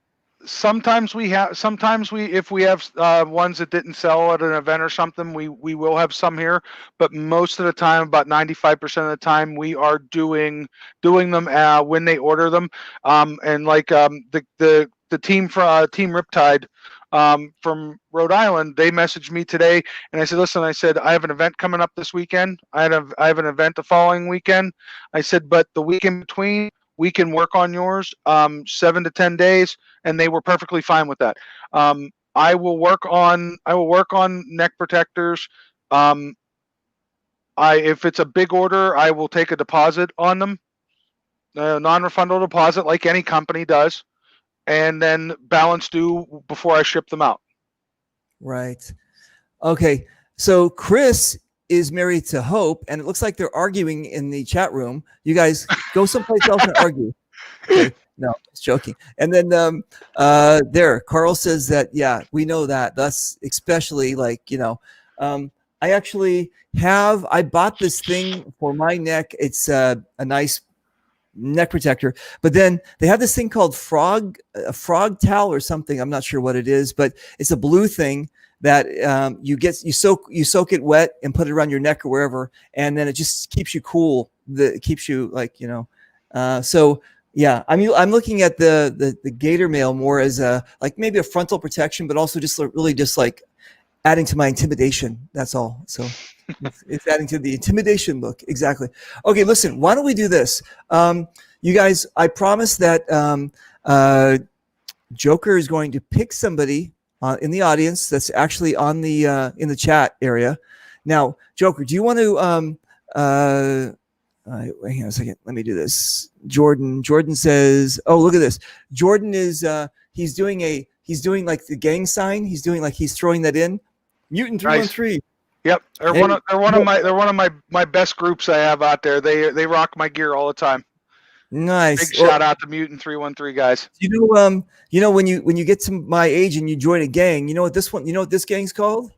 Sometimes if we have ones that didn't sell at an event or something, we will have some here, but most of the time, about 95% of the time, we are doing them when they order them. And like the team from Team Riptide from Rhode Island, they messaged me today, and I said, listen, I have an event coming up this weekend. I have an event the following weekend. I said, but the week in between, we can work on yours 7 to 10 days, and they were perfectly fine with that. I will work on neck protectors. If it's a big order, I will take a deposit on them, non-refundable deposit, like any company does. and then balance due before I ship them out. Right. Okay. So Chris is married to Hope, and it looks like they're arguing in the chat room. You guys go someplace else and argue. Okay. No, just joking. And then there, Carl says that, yeah, we know that. That's especially like, I actually I bought this thing for my neck. It's a nice neck protector, but then they have this thing called a frog towel or something. I'm not sure what it is, but it's a blue thing that you soak it wet and put it around your neck or wherever, and then it just keeps you cool. It keeps you like, so yeah, I'm looking at the Gatormaille more as like maybe a frontal protection, but also just really just like adding to my intimidation. That's all. So it's adding to the intimidation look. Exactly. Okay, listen, why don't we do this? You guys, I promise that Joker is going to pick somebody in the audience that's actually on the in the chat area. Now, Joker, do you want to wait, hang on a second. Let me do this. Jordan says, "Oh, look at this. Jordan is he's doing like the gang sign. He's throwing that in. Mutant 313. Yep, they're one of my best groups I have out there. They rock my gear all the time. Nice. Big shout out to Mutant 313 guys. When you get to my age and you join a gang, you know what this gang's called?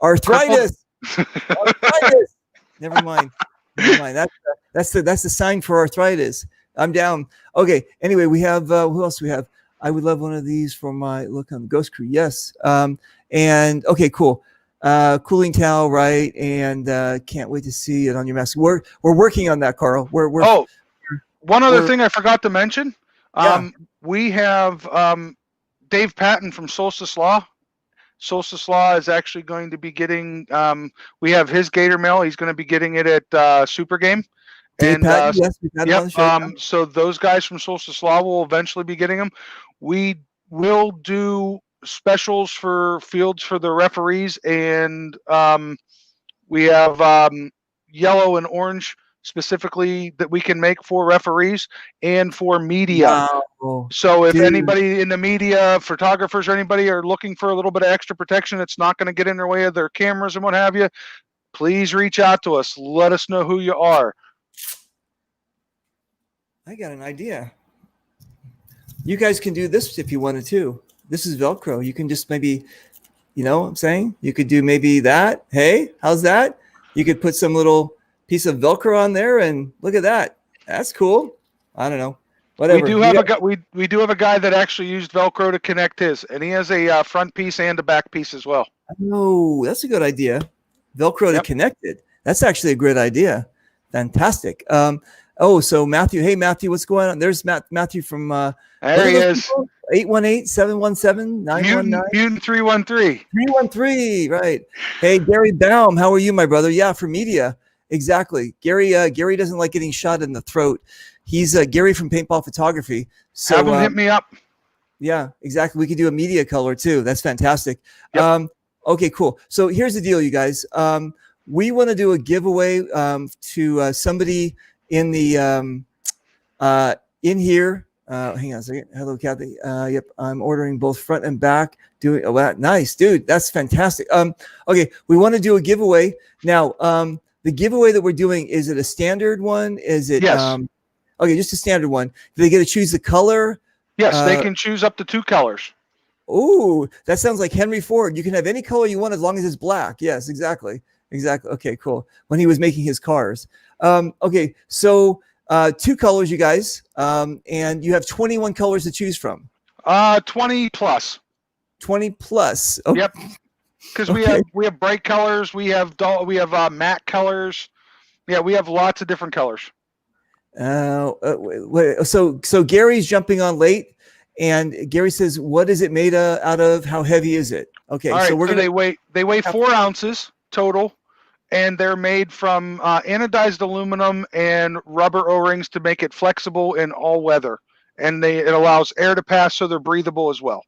Arthritis. Arthritis. Never mind. That's the sign for arthritis. I'm down. Okay. Anyway, we have who else do we have? I would love one of these for my look on the Ghost Crew. Yes. And okay, cool. Cooling towel, right? And can't wait to see it on your mask. We're working on that, Carl. One other thing I forgot to mention. We have Dave Patton from Solstice Law. Solstice Law is actually going to be getting. We have his Gatormaille. He's going to be getting it at Super Game. Dave Patton, yes, we've had him on the show. So those guys from Solstice Law will eventually be getting them. We will do specials for fields for the referees, and we have yellow and orange specifically that we can make for referees and for media. Wow. So if anybody in the media, photographers or anybody are looking for a little bit of extra protection, it's not going to get in their way of their cameras and what have you, please reach out to us. Let us know who you are. I got an idea. You guys can do this if you wanted to. This is Velcro. You can just maybe, you know what I'm saying? You could do maybe that. Hey, how's that? You could put some little piece of Velcro on there and look at that. That's cool. I don't know. Whatever. We do have a guy that actually used Velcro to connect his, and he has a front piece and a back piece as well. Oh, that's a good idea. Velcro to connect it. That's actually a great idea. Fantastic. So Matthew. Hey, Matthew, what's going on? There's Matthew from there he is. 818-717-919. Mutant 313. 313, right. Hey, Gary Baum, how are you, my brother? Yeah, for media. Exactly. Gary doesn't like getting shot in the throat. He's Gary from Paintball Photography. So have him hit me up. Yeah, exactly. We could do a media color too. That's fantastic. Yep. Okay, cool. So here's the deal, you guys. We want to do a giveaway to somebody in the in here. Hang on a second. Hello, Kathy. Yep, I'm ordering both front and back. Nice, dude. That's fantastic. Okay, we want to do a giveaway now. The giveaway that we're doing, is it a standard one? Is it? Yes. Okay, just a standard one. Do they get to choose the color? Yes, they can choose up to 2 colors. Oh, that sounds like Henry Ford. You can have any color you want as long as it's black. Yes, exactly. Okay, cool. When he was making his cars. Okay, so 2 colors, you guys, and you have 21 colors to choose from. 20 plus. 20 plus. Okay. Yep. Because we have bright colors, we have matte colors. Yeah, we have lots of different colors. So Gary's jumping on late, and Gary says, "What is it made out of? How heavy is it?" Okay, all right, so they weigh 4 ounces total, and they're made from anodized aluminum and rubber O-rings to make it flexible in all weather, and it allows air to pass, so they're breathable as well.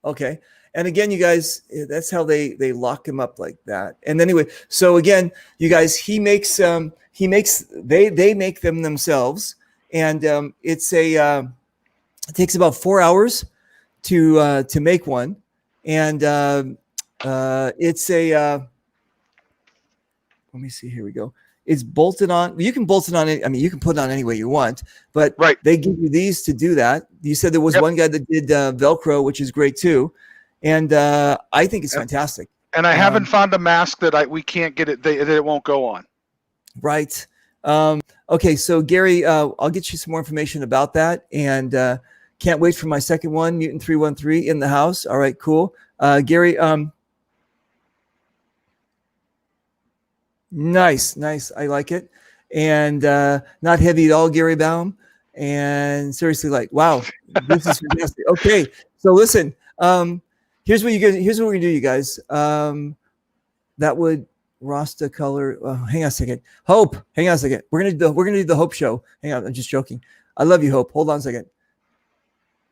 Okay. And again, you guys, that's how they lock him up like that. And anyway, so again, you guys, they make them themselves, and it's a It takes about 4 hours to make one, and it's a. Let me see. Here we go. It's bolted on. You can bolt it on. I mean, you can put it on any way you want, but Right. they give you these to do that. You said there was Yep. one guy that did Velcro, which is great too, and I think it's fantastic. And I haven't found a mask that we can't get it. That it won't go on. Right. Okay. So Gary, I'll get you some more information about that, and can't wait for my second one, Mutant 313 in the house. All right. Cool. Gary. Nice. I like it. And not heavy at all, Gary Baum. And seriously, like, wow, this is fantastic. Okay. So listen, here's what we're gonna do, you guys. That would Rasta color. Hang on a second. Hope, hang on a second. We're gonna do the Hope show. Hang on, I'm just joking. I love you, Hope. Hold on a second.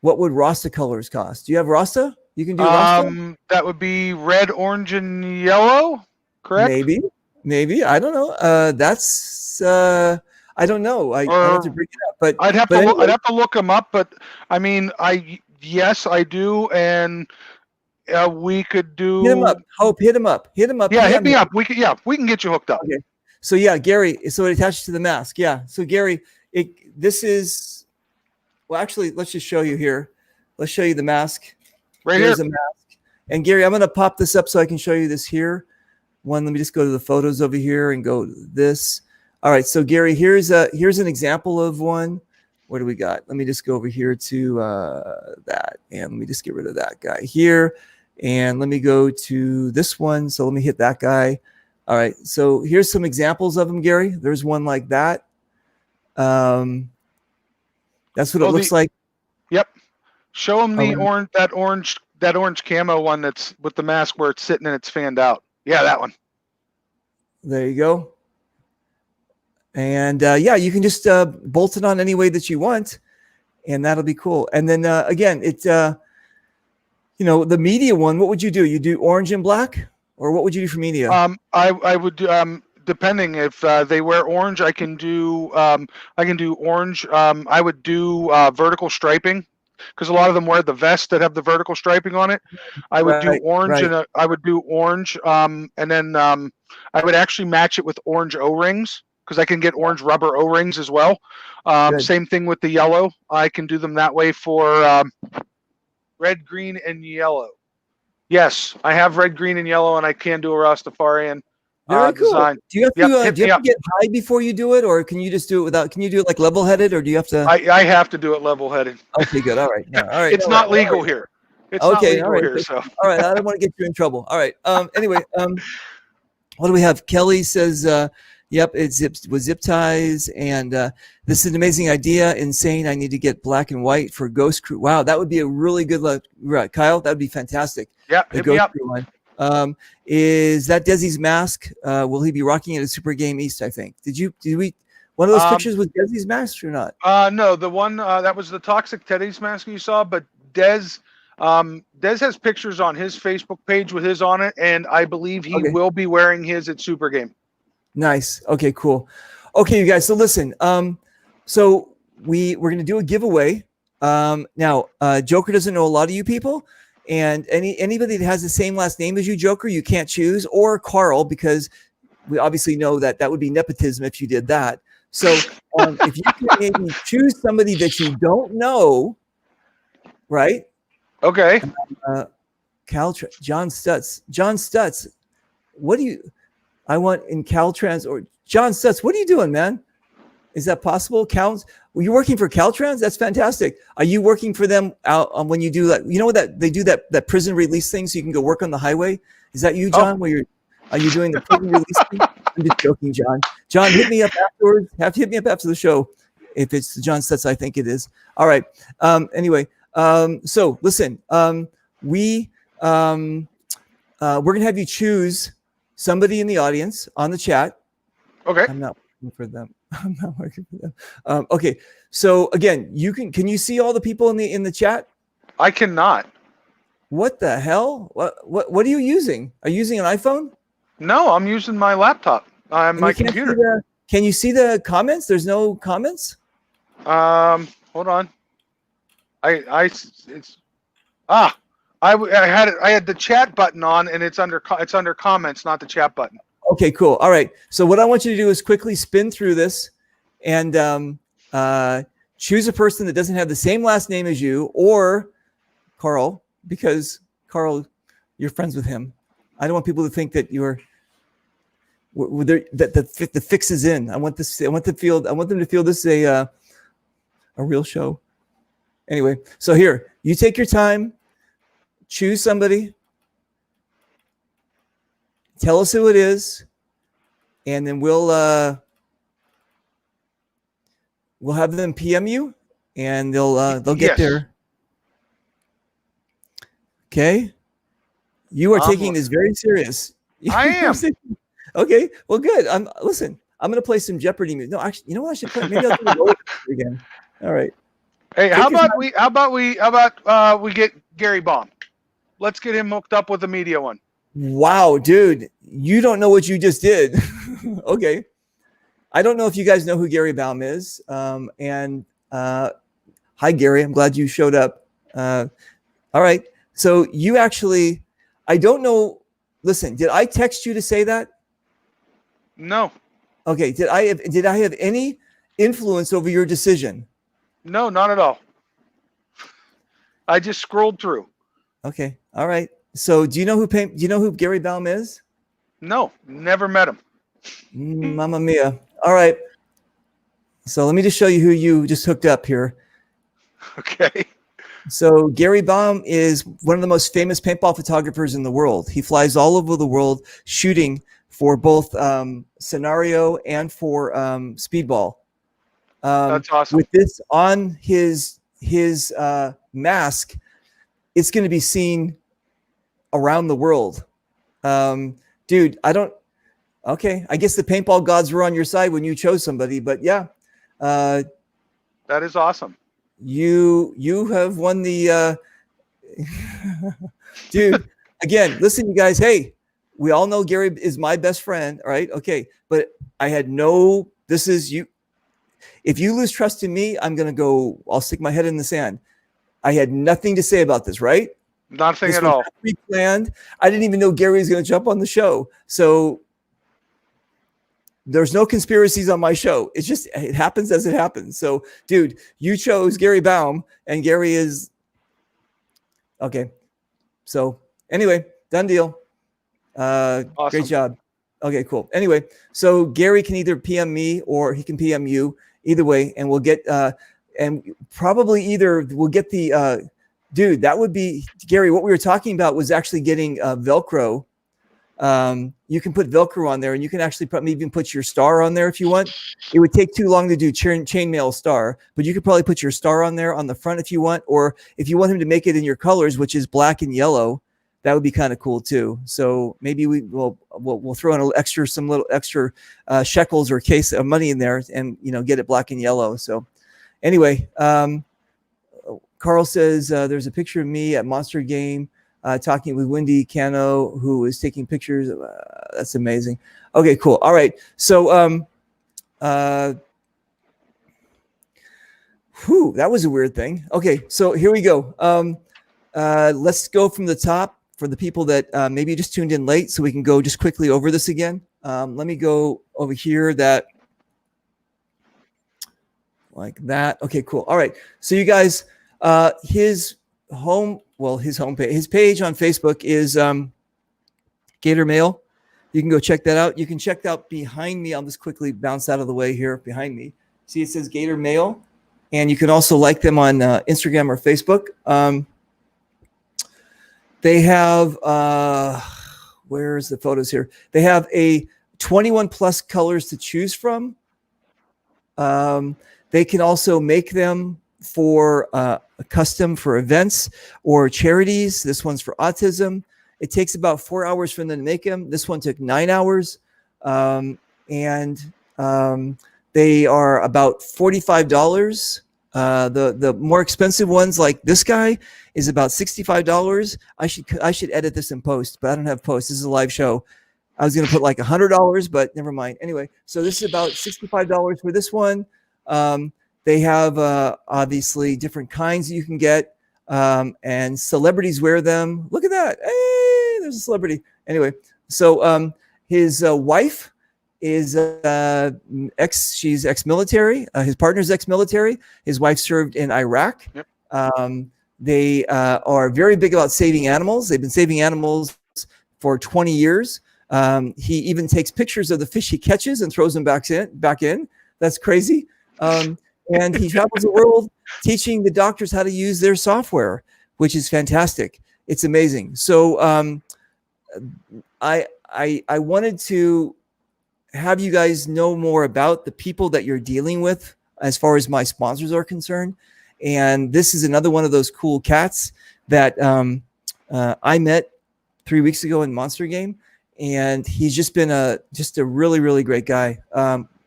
What would Rasta colors cost? Do you have Rasta? You can do Rasta? That would be red, orange, and yellow, correct? Maybe. I don't know. That's I don't know. I have to bring it up, but I'd have to look them up. But I mean, yes, I do, and we could do. Hit him up. Hope, hit him up. Yeah, hit me up. We can get you hooked up. Okay. So yeah, Gary. So it attaches to the mask. Yeah. So Gary, this is. Well, actually, let's just show you here. Let's show you the mask. Here's a mask. And Gary, I'm going to pop this up so I can show you this here. Let me just go to the photos over here and go to this. All right. So Gary, here's an example of one. What do we got? Let me just go over here to that, and let me just get rid of that guy here, and let me go to this one. So let me hit that guy. All right. So here's some examples of them, Gary. There's one like that. That's what it looks like. Yep. Show them the orange camo one that's with the mask where it's sitting and it's fanned out. Yeah, that one. There you go. And yeah, you can just bolt it on any way that you want, and that'll be cool. And then again, it's the media one. What would you do? You do orange and black, or what would you do for media? I would do, depending if they wear orange, I can do orange. I would do vertical striping, because a lot of them wear the vest that have the vertical striping on it. I would do orange, and I would do orange, and then I would actually match it with orange O-rings, because I can get orange rubber O-rings as well. Same thing with the yellow. I can do them that way for red, green, and yellow. Yes, I have red, green, and yellow, and I can do a Rastafarian Very cool. design. Do you have to get high before you do it, or can you just do it without? Can you do it like level-headed, or do you have to? I have to do it level-headed. Okay, good. All right. Yeah, all right. It's not legal here. It's not legal here. So. All right. I don't want to get you in trouble. All right. Anyway, what do we have? Kelly says, "Yep, it's with zip ties, and this is an amazing idea. Insane. I need to get black and white for Ghost Crew. Wow, that would be a really good look. Right, Kyle, that would be fantastic. Yeah, the Ghost Crew one. Is that Desi's mask? Will he be rocking it at Super Game East? I think. Did we? One of those pictures was Desi's mask or not? No, the one that was the Toxic Teddy's mask you saw, but Des has pictures on his Facebook page with his on it, and I believe he will be wearing his at Super Game. Nice. Okay, cool. Okay, you guys. So listen. So we're gonna do a giveaway. Now, Joker doesn't know a lot of you people, and anybody that has the same last name as you, Joker, you can't choose, or Carl, because we obviously know that would be nepotism if you did that. So if you can maybe choose somebody that you don't know, right? Okay. John Stutz. What do you? I want in Caltrans or John Stutz. What are you doing, man? Is that possible? Were you working for Caltrans? That's fantastic. Are you working for them out when you do that? You know what they do that prison release thing, so you can go work on the highway. Is that you, John? Are you doing the prison release thing? I'm just joking, John. John, hit me up afterwards. Hit me up after the show if it's John Stutz. I think it is. All right. Anyway, so listen. We're gonna have you choose somebody in the audience on the chat. Okay. I'm not working for them. Okay. So again, can you see all the people in the chat? I cannot. What the hell? What are you using? Are you using an iPhone? No, I'm using my laptop. My computer. Can you see the comments? There's no comments? Hold on. It's I had the chat button on, and it's under comments, not the chat button. Okay, cool. All right. So what I want you to do is quickly spin through this and choose a person that doesn't have the same last name as you or Carl, because Carl, you're friends with him. I don't want people to think that that the fix is in. I want them to feel this is a real show. Anyway, so here, you take your time, choose somebody, tell us who it is, and then we'll have them PM you, and they'll get there. Okay, you are taking this very serious. I am. Okay, well, good. Listen. I'm gonna play some Jeopardy music. No, actually, you know what I should play? Maybe I'll do the roller again. All right. Hey, how about we get Gary Baum? Let's get him hooked up with the media one. Wow, dude, you don't know what you just did. Okay. I don't know if you guys know who Gary Baum is. Hi, Gary. I'm glad you showed up. All right. So you actually, I don't know. Listen, did I text you to say that? No. Okay. Did I have any influence over your decision? No, not at all. I just scrolled through. Okay. All right. So do you know who Gary Baum is? No, never met him. Mamma mia. All right. So let me just show you who you just hooked up here. Okay. So Gary Baum is one of the most famous paintball photographers in the world. He flies all over the world shooting for both scenario and for speedball. That's awesome. With this on his mask, it's going to be seen around the world. Dude, okay. I guess the paintball gods were on your side when you chose somebody, but yeah. That is awesome. You have won the dude. Again, listen, you guys. Hey, we all know Gary is my best friend, right? Okay, but I had this is you. If you lose trust in me, I'll stick my head in the sand. I had nothing to say about this, right? Nothing at all. Pre-planned. I didn't even know Gary was going to jump on the show. So there's no conspiracies on my show. It happens as it happens. So, dude, you chose Gary Baum, and Gary is okay. So anyway, done deal. Awesome. Great job. Okay, cool. Anyway, so Gary can either PM me or he can PM you. Either way, and we'll get and probably either we'll get the dude. That would be Gary. What we were talking about was actually getting Velcro. You can put Velcro on there, and you can actually probably even put your star on there if you want. It would take too long to do chainmail star, but you could probably put your star on there on the front if you want, or if you want him to make it in your colors, which is black and yellow, that would be kind of cool too. So maybe we'll throw in some little extra shekels or case of money in there, and get it black and yellow. So anyway, Carl says there's a picture of me at Monster Game. Talking with Wendy Cano, who is taking pictures. That's amazing. Okay, cool. All right. So, that was a weird thing. Okay, so here we go. Let's go from the top for the people that maybe just tuned in late, so we can go just quickly over this again. Let me go over here. That like that. Okay, cool. All right. So you guys, his homepage, his page on Facebook is Gatormaille. You can go check that out. You can check out behind me. I'll just quickly bounce out of the way here behind me. See, it says Gatormaille, and you can also like them on Instagram or Facebook. They have where's the photos here? They have a 21 plus colors to choose from. They can also make them for a custom for events or charities. This one's for autism. It takes about 4 hours for them to make them. This one took 9 hours. And they are about $45. The more expensive ones, like this guy, is about $65. I should edit this in post, but I don't have post. This is a live show. I was going to put like $100, but never mind. Anyway, so this is about $65 for this one. They have obviously different kinds that you can get, and celebrities wear them. Look at that! Hey, there's a celebrity. Anyway, so his wife is she's ex-military. His partner's ex-military. His wife served in Iraq. Yep. They are very big about saving animals. They've been saving animals for 20 years. He even takes pictures of the fish he catches and throws them back in. That's crazy. And he travels the world teaching the doctors how to use their software, which is fantastic. It's amazing. So I wanted to have you guys know more about the people that you're dealing with as far as my sponsors are concerned. And this is another one of those cool cats that I met 3 weeks ago in Monster Game, and he's just been just a really, really great guy.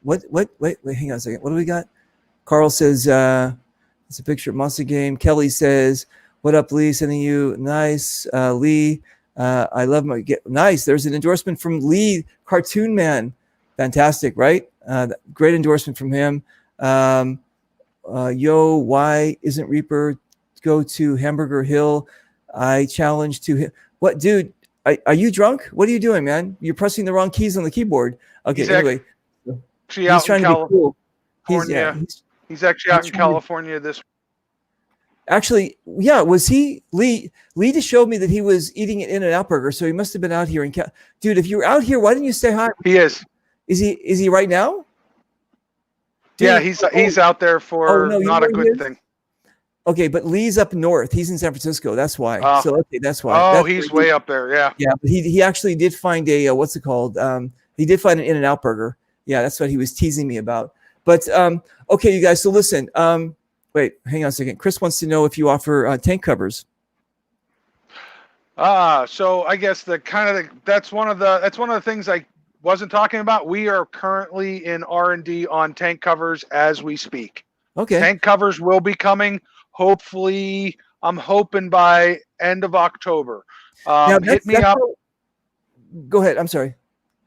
Wait, hang on a second. What do we got? Carl says, it's a picture of Monster Game. Kelly says, what up, Lee? Sending you. Nice. Lee, I love my nice. There's an endorsement from Lee, Cartoon Man. Fantastic, right? Great endorsement from him. Yo, why isn't Reaper go to Hamburger Hill? I challenge to him. What, dude? Are you drunk? What are you doing, man? You're pressing the wrong keys on the keyboard. Okay, anyway. He's trying to be cool. He's actually out in California this. Actually, yeah, was he Lee? Lee just showed me that he was eating an In-N-Out burger, so he must have been out here in dude. If you're out here, why didn't you say hi? He is. Is he right now? Dude, yeah, he's out there for not a good thing. Okay, but Lee's up north. He's in San Francisco. That's why. So okay, that's why. Oh, he's way up there. Yeah. Yeah, but he actually did find a what's it called? He did find an In-N-Out burger. Yeah, that's what he was teasing me about. But okay, you guys. So listen. Wait, hang on a second. Chris wants to know if you offer tank covers. So I guess that's one of the things I wasn't talking about. We are currently in R&D on tank covers as we speak. Okay. Tank covers will be coming. Hopefully, I'm hoping by end of October. Hit me up. Go ahead. I'm sorry.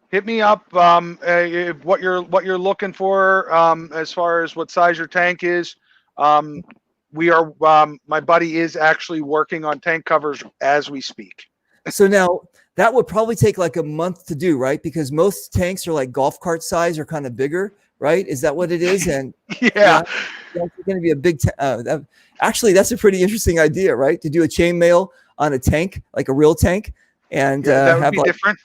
Hit me up. What you're looking for as far as what size your tank is. We are. My buddy is actually working on tank covers as we speak. So now that would probably take like a month to do, right? Because most tanks are like golf cart size or kind of bigger, right? Is that what it is? And yeah, that's going to be a big. Actually, that's a pretty interesting idea, right? To do a chainmail on a tank, like a real tank, and that would be different.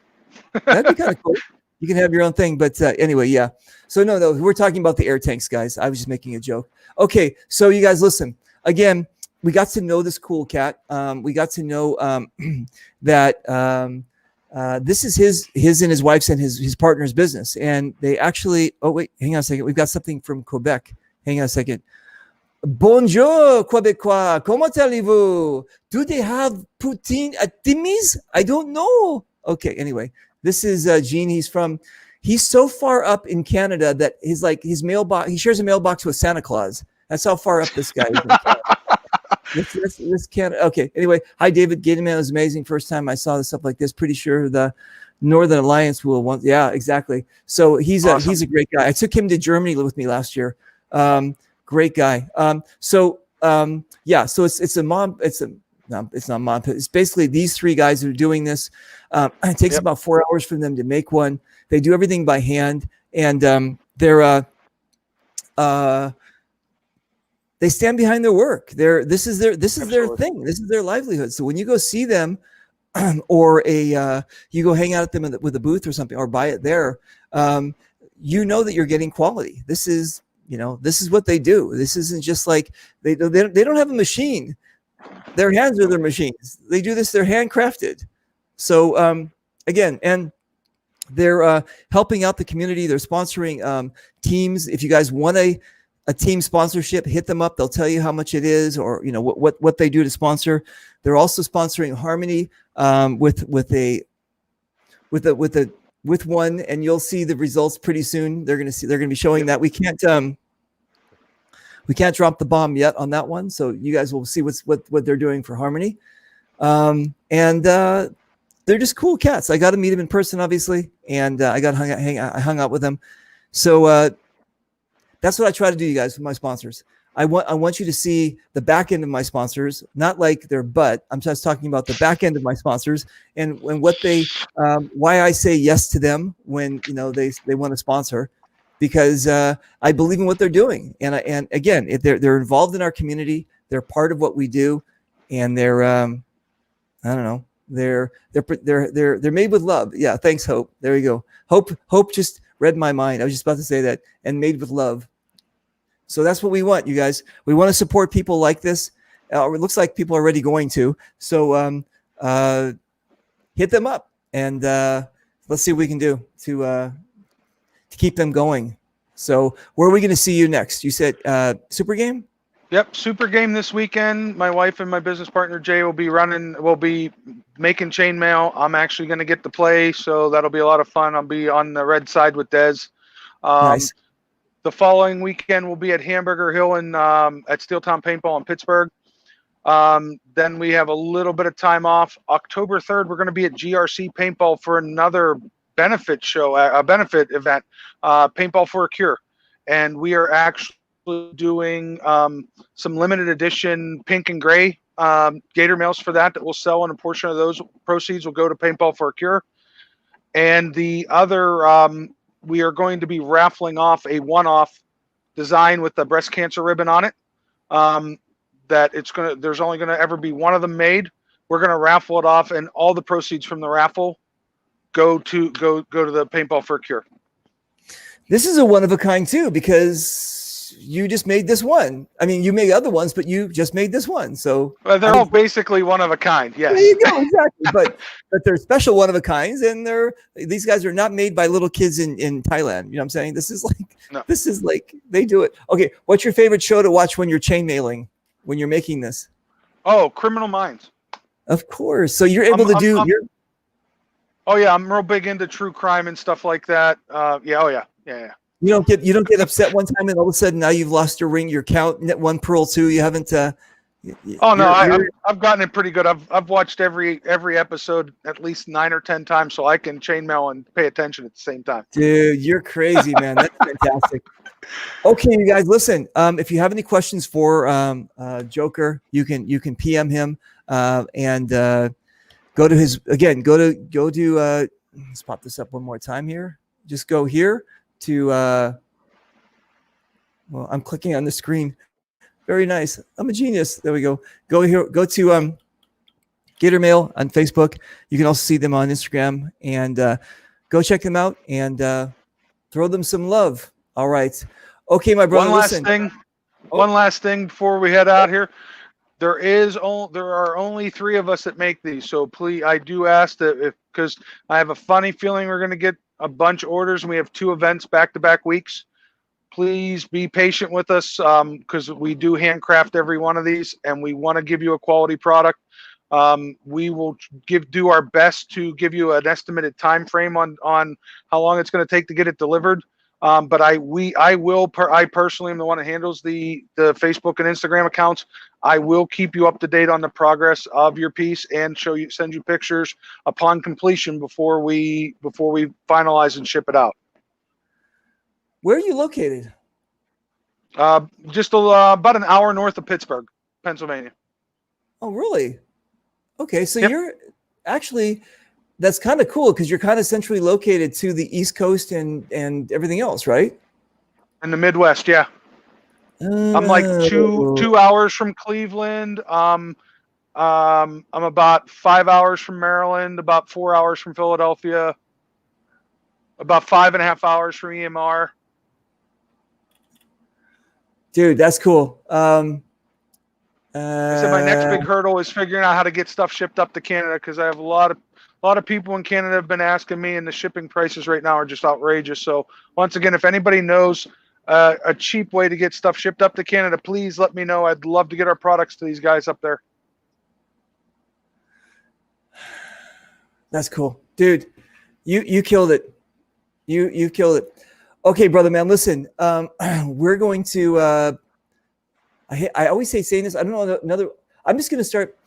That'd be kind of cool. You can have your own thing, but anyway, yeah. So no, we're talking about the air tanks, guys. I was just making a joke. Okay, so you guys listen. Again, we got to know this cool cat. We got to know that this is his and his wife's and his partner's business. And they actually, oh wait, hang on a second. We've got something from Quebec. Hang on a second. Bonjour, Québécois. Comment allez-vous? Do they have poutine at Timmy's? I don't know. Okay, anyway, this is Gene. He's so far up in Canada that his mailbox, he shares a mailbox with Santa Claus. That's how far up this guy is. This Canada. Okay, anyway, hi, David. Gatormaille was amazing. First time I saw stuff like this. Pretty sure the Northern Alliance will want. Yeah, exactly. So he's awesome. He's a great guy. I took him to Germany with me last year. Great guy. Yeah. So it's a mom. No, it's not mom. It's basically these three guys that are doing this. It takes about 4 hours for them to make one. They do everything by hand, and they stand behind their work. This is their thing. This is their livelihood. So when you go see them, or you go hang out at them with a booth or something, or buy it there, you know that you're getting quality. This is what they do. This isn't just like they don't have a machine. Their hands are their machines. They do this. They're handcrafted. So again, and they're helping out the community. They're sponsoring teams. If you guys want a team sponsorship, hit them up. They'll tell you how much it is, or what they do to sponsor. They're also sponsoring Harmony with one, and you'll see the results pretty soon. They're going to be showing that. We can't drop the bomb yet on that one, so you guys will see what they're doing for Harmony. And they're just cool cats. I got to meet them in person, obviously, and I hung out with them. So That's what I try to do, you guys, with my sponsors. I want you to see the back end of my sponsors, not like their butt. I'm just talking about the back end of my sponsors and what they, why I say yes to them when they want to sponsor, because I believe in what they're doing, and again, if they're involved in our community, they're part of what we do, and they're I don't know, they're made with love. Yeah, thanks, Hope. There you go. Hope just read my mind. I was just about to say that, and made with love. So that's what we want, you guys. We want to support people like this. It looks like people are already going to. So hit them up, and let's see what we can do to keep them going. So where are we going to see you next? You said Super Game? Yep, Super Game this weekend. My wife and my business partner Jay will be making chainmail. I'm actually going to get to play, so that'll be a lot of fun. I'll be on the red side with Dez. Nice. The following weekend we'll be at Hamburger Hill and at Steel Town Paintball in Pittsburgh. Then we have a little bit of time off. October 3rd, we're going to be at GRC Paintball for another benefit show, a benefit event, Paintball for a Cure. And we are actually doing some limited edition pink and gray Gatormails for that we'll sell, and a portion of those proceeds will go to Paintball for a Cure. And the other, we are going to be raffling off a one-off design with the breast cancer ribbon on it. There's only going to ever be one of them made. We're going to raffle it off, and all the proceeds from the raffle go to the Paintball for a Cure. This is a one of a kind too, because you just made this one. I mean, you made other ones, but you just made this one. So they're all basically one of a kind. Yes. There you go. Exactly. but they're special one of a kinds, and these guys are not made by little kids in Thailand. You know what I'm saying? This is like they do it. Okay. What's your favorite show to watch when you're chainmailing, when you're making this? Oh, Criminal Minds. Of course. So you're able to do. Oh yeah, I'm real big into true crime and stuff like that. Yeah. Oh yeah. Yeah. You don't get upset one time and all of a sudden now you've lost your ring, your count, net one pearl two. You haven't. I've gotten it pretty good. I've watched every episode at least 9 or 10 times, so I can chainmail and pay attention at the same time. Dude, you're crazy, man. That's fantastic. Okay, you guys, listen. If you have any questions for Joker, you can PM him and go to his again. Go to. Let's pop this up one more time here. Just go here to. Well, I'm clicking on the screen. Very nice. I'm a genius. There we go. Go here. Go to Gatormaille on Facebook. You can also see them on Instagram, and go check them out and throw them some love. All right. Okay, my brother. One last thing before we head out here. There are only 3 of us that make these, so please, I do ask that because I have a funny feeling we're going to get a bunch of orders, and we have 2 events back-to-back weeks. Please be patient with us because we do handcraft every one of these, and we want to give you a quality product. We will do our best to give you an estimated time frame on how long it's going to take to get it delivered. But I personally am the one that handles the Facebook and Instagram accounts. I will keep you up to date on the progress of your piece and send you pictures upon completion before we finalize and ship it out. Where are you located? Just about an hour north of Pittsburgh, Pennsylvania. Oh, really? Okay, so Yep. You're actually, that's kind of cool because you're kind of centrally located to the East Coast and everything else, right? In the Midwest, yeah. I'm like two hours from Cleveland. I'm about 5 hours from Maryland, about 4 hours from Philadelphia, about 5.5 hours from EMR. Dude, that's cool. I said my next big hurdle is figuring out how to get stuff shipped up to Canada because I have a lot of people in Canada have been asking me, and the shipping prices right now are just outrageous. So once again, if anybody knows a cheap way to get stuff shipped up to Canada, please let me know. I'd love to get our products to these guys up there. That's cool, dude. You killed it. You killed it. Okay, brother, man. Listen, we're going to. I always saying this. I don't know another. I'm just gonna start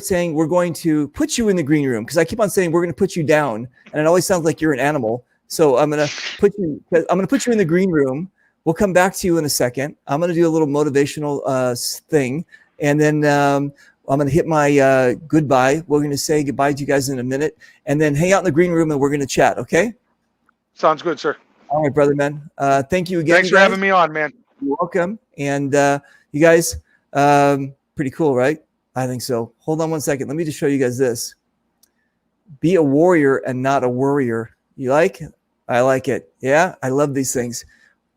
saying we're going to put you in the green room because I keep on saying we're going to put you down, and it always sounds like you're an animal. So I'm gonna put you in the green room. We'll come back to you in a second. I'm going to do a little motivational thing, and then I'm going to hit my goodbye. We're going to say goodbye to you guys in a minute, and then hang out in the green room, and we're going to chat. Okay? Sounds good, sir. All right, brother, man. Thank you again. Thanks for having me on, man. You're welcome. And you guys, pretty cool, right? I think so. Hold on one second. Let me just show you guys this. Be a warrior and not a worrier. You like? I like it. Yeah, I love these things.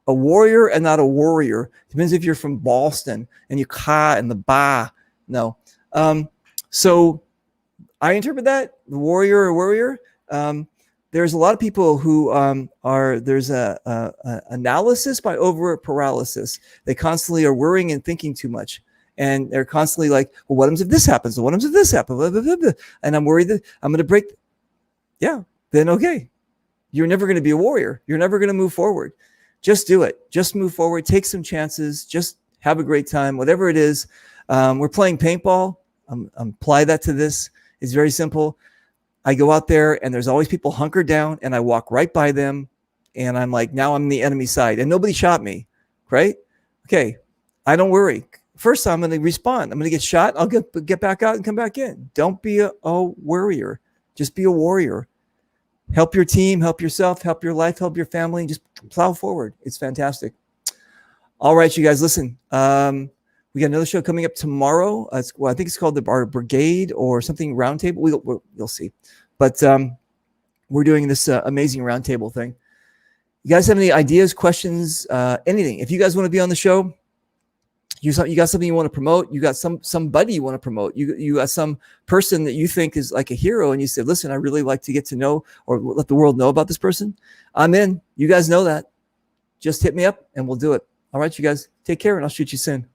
A warrior and not a worrier. Depends if you're from Boston and you ka and the ba. No. So I interpret that, the warrior or worrier. There's a lot of people who there's a analysis by over paralysis. They constantly are worrying and thinking too much. And they're constantly like, well, what happens if this happens? What happens if this happens? Blah, blah, blah, blah. And I'm worried that I'm going to break. Yeah, then okay. You're never going to be a warrior. You're never going to move forward. Just do it. Just move forward. Take some chances. Just have a great time. Whatever it is. We're playing paintball. Apply that to this. It's very simple. I go out there and there's always people hunkered down and I walk right by them. And I'm like, now I'm the enemy side and nobody shot me. Right? Okay. I don't worry. First, I'm going to respond. I'm going to get shot. I'll get back out and come back in. Don't be a worrier. Just be a warrior. Help your team, help yourself, help your life, help your family, and just plow forward. It's fantastic. All right, you guys, listen. We got another show coming up tomorrow. I think it's called our Brigade or something Roundtable. You'll see. But we're doing this amazing Roundtable thing. You guys have any ideas, questions, anything? If you guys want to be on the show, you got something you want to promote, you got somebody you want to promote, you got some person that you think is like a hero, and you said, listen, I really like to get to know or let the world know about this person. I'm in. You guys know that. Just hit me up and we'll do it. All right, you guys, take care, and I'll shoot you soon.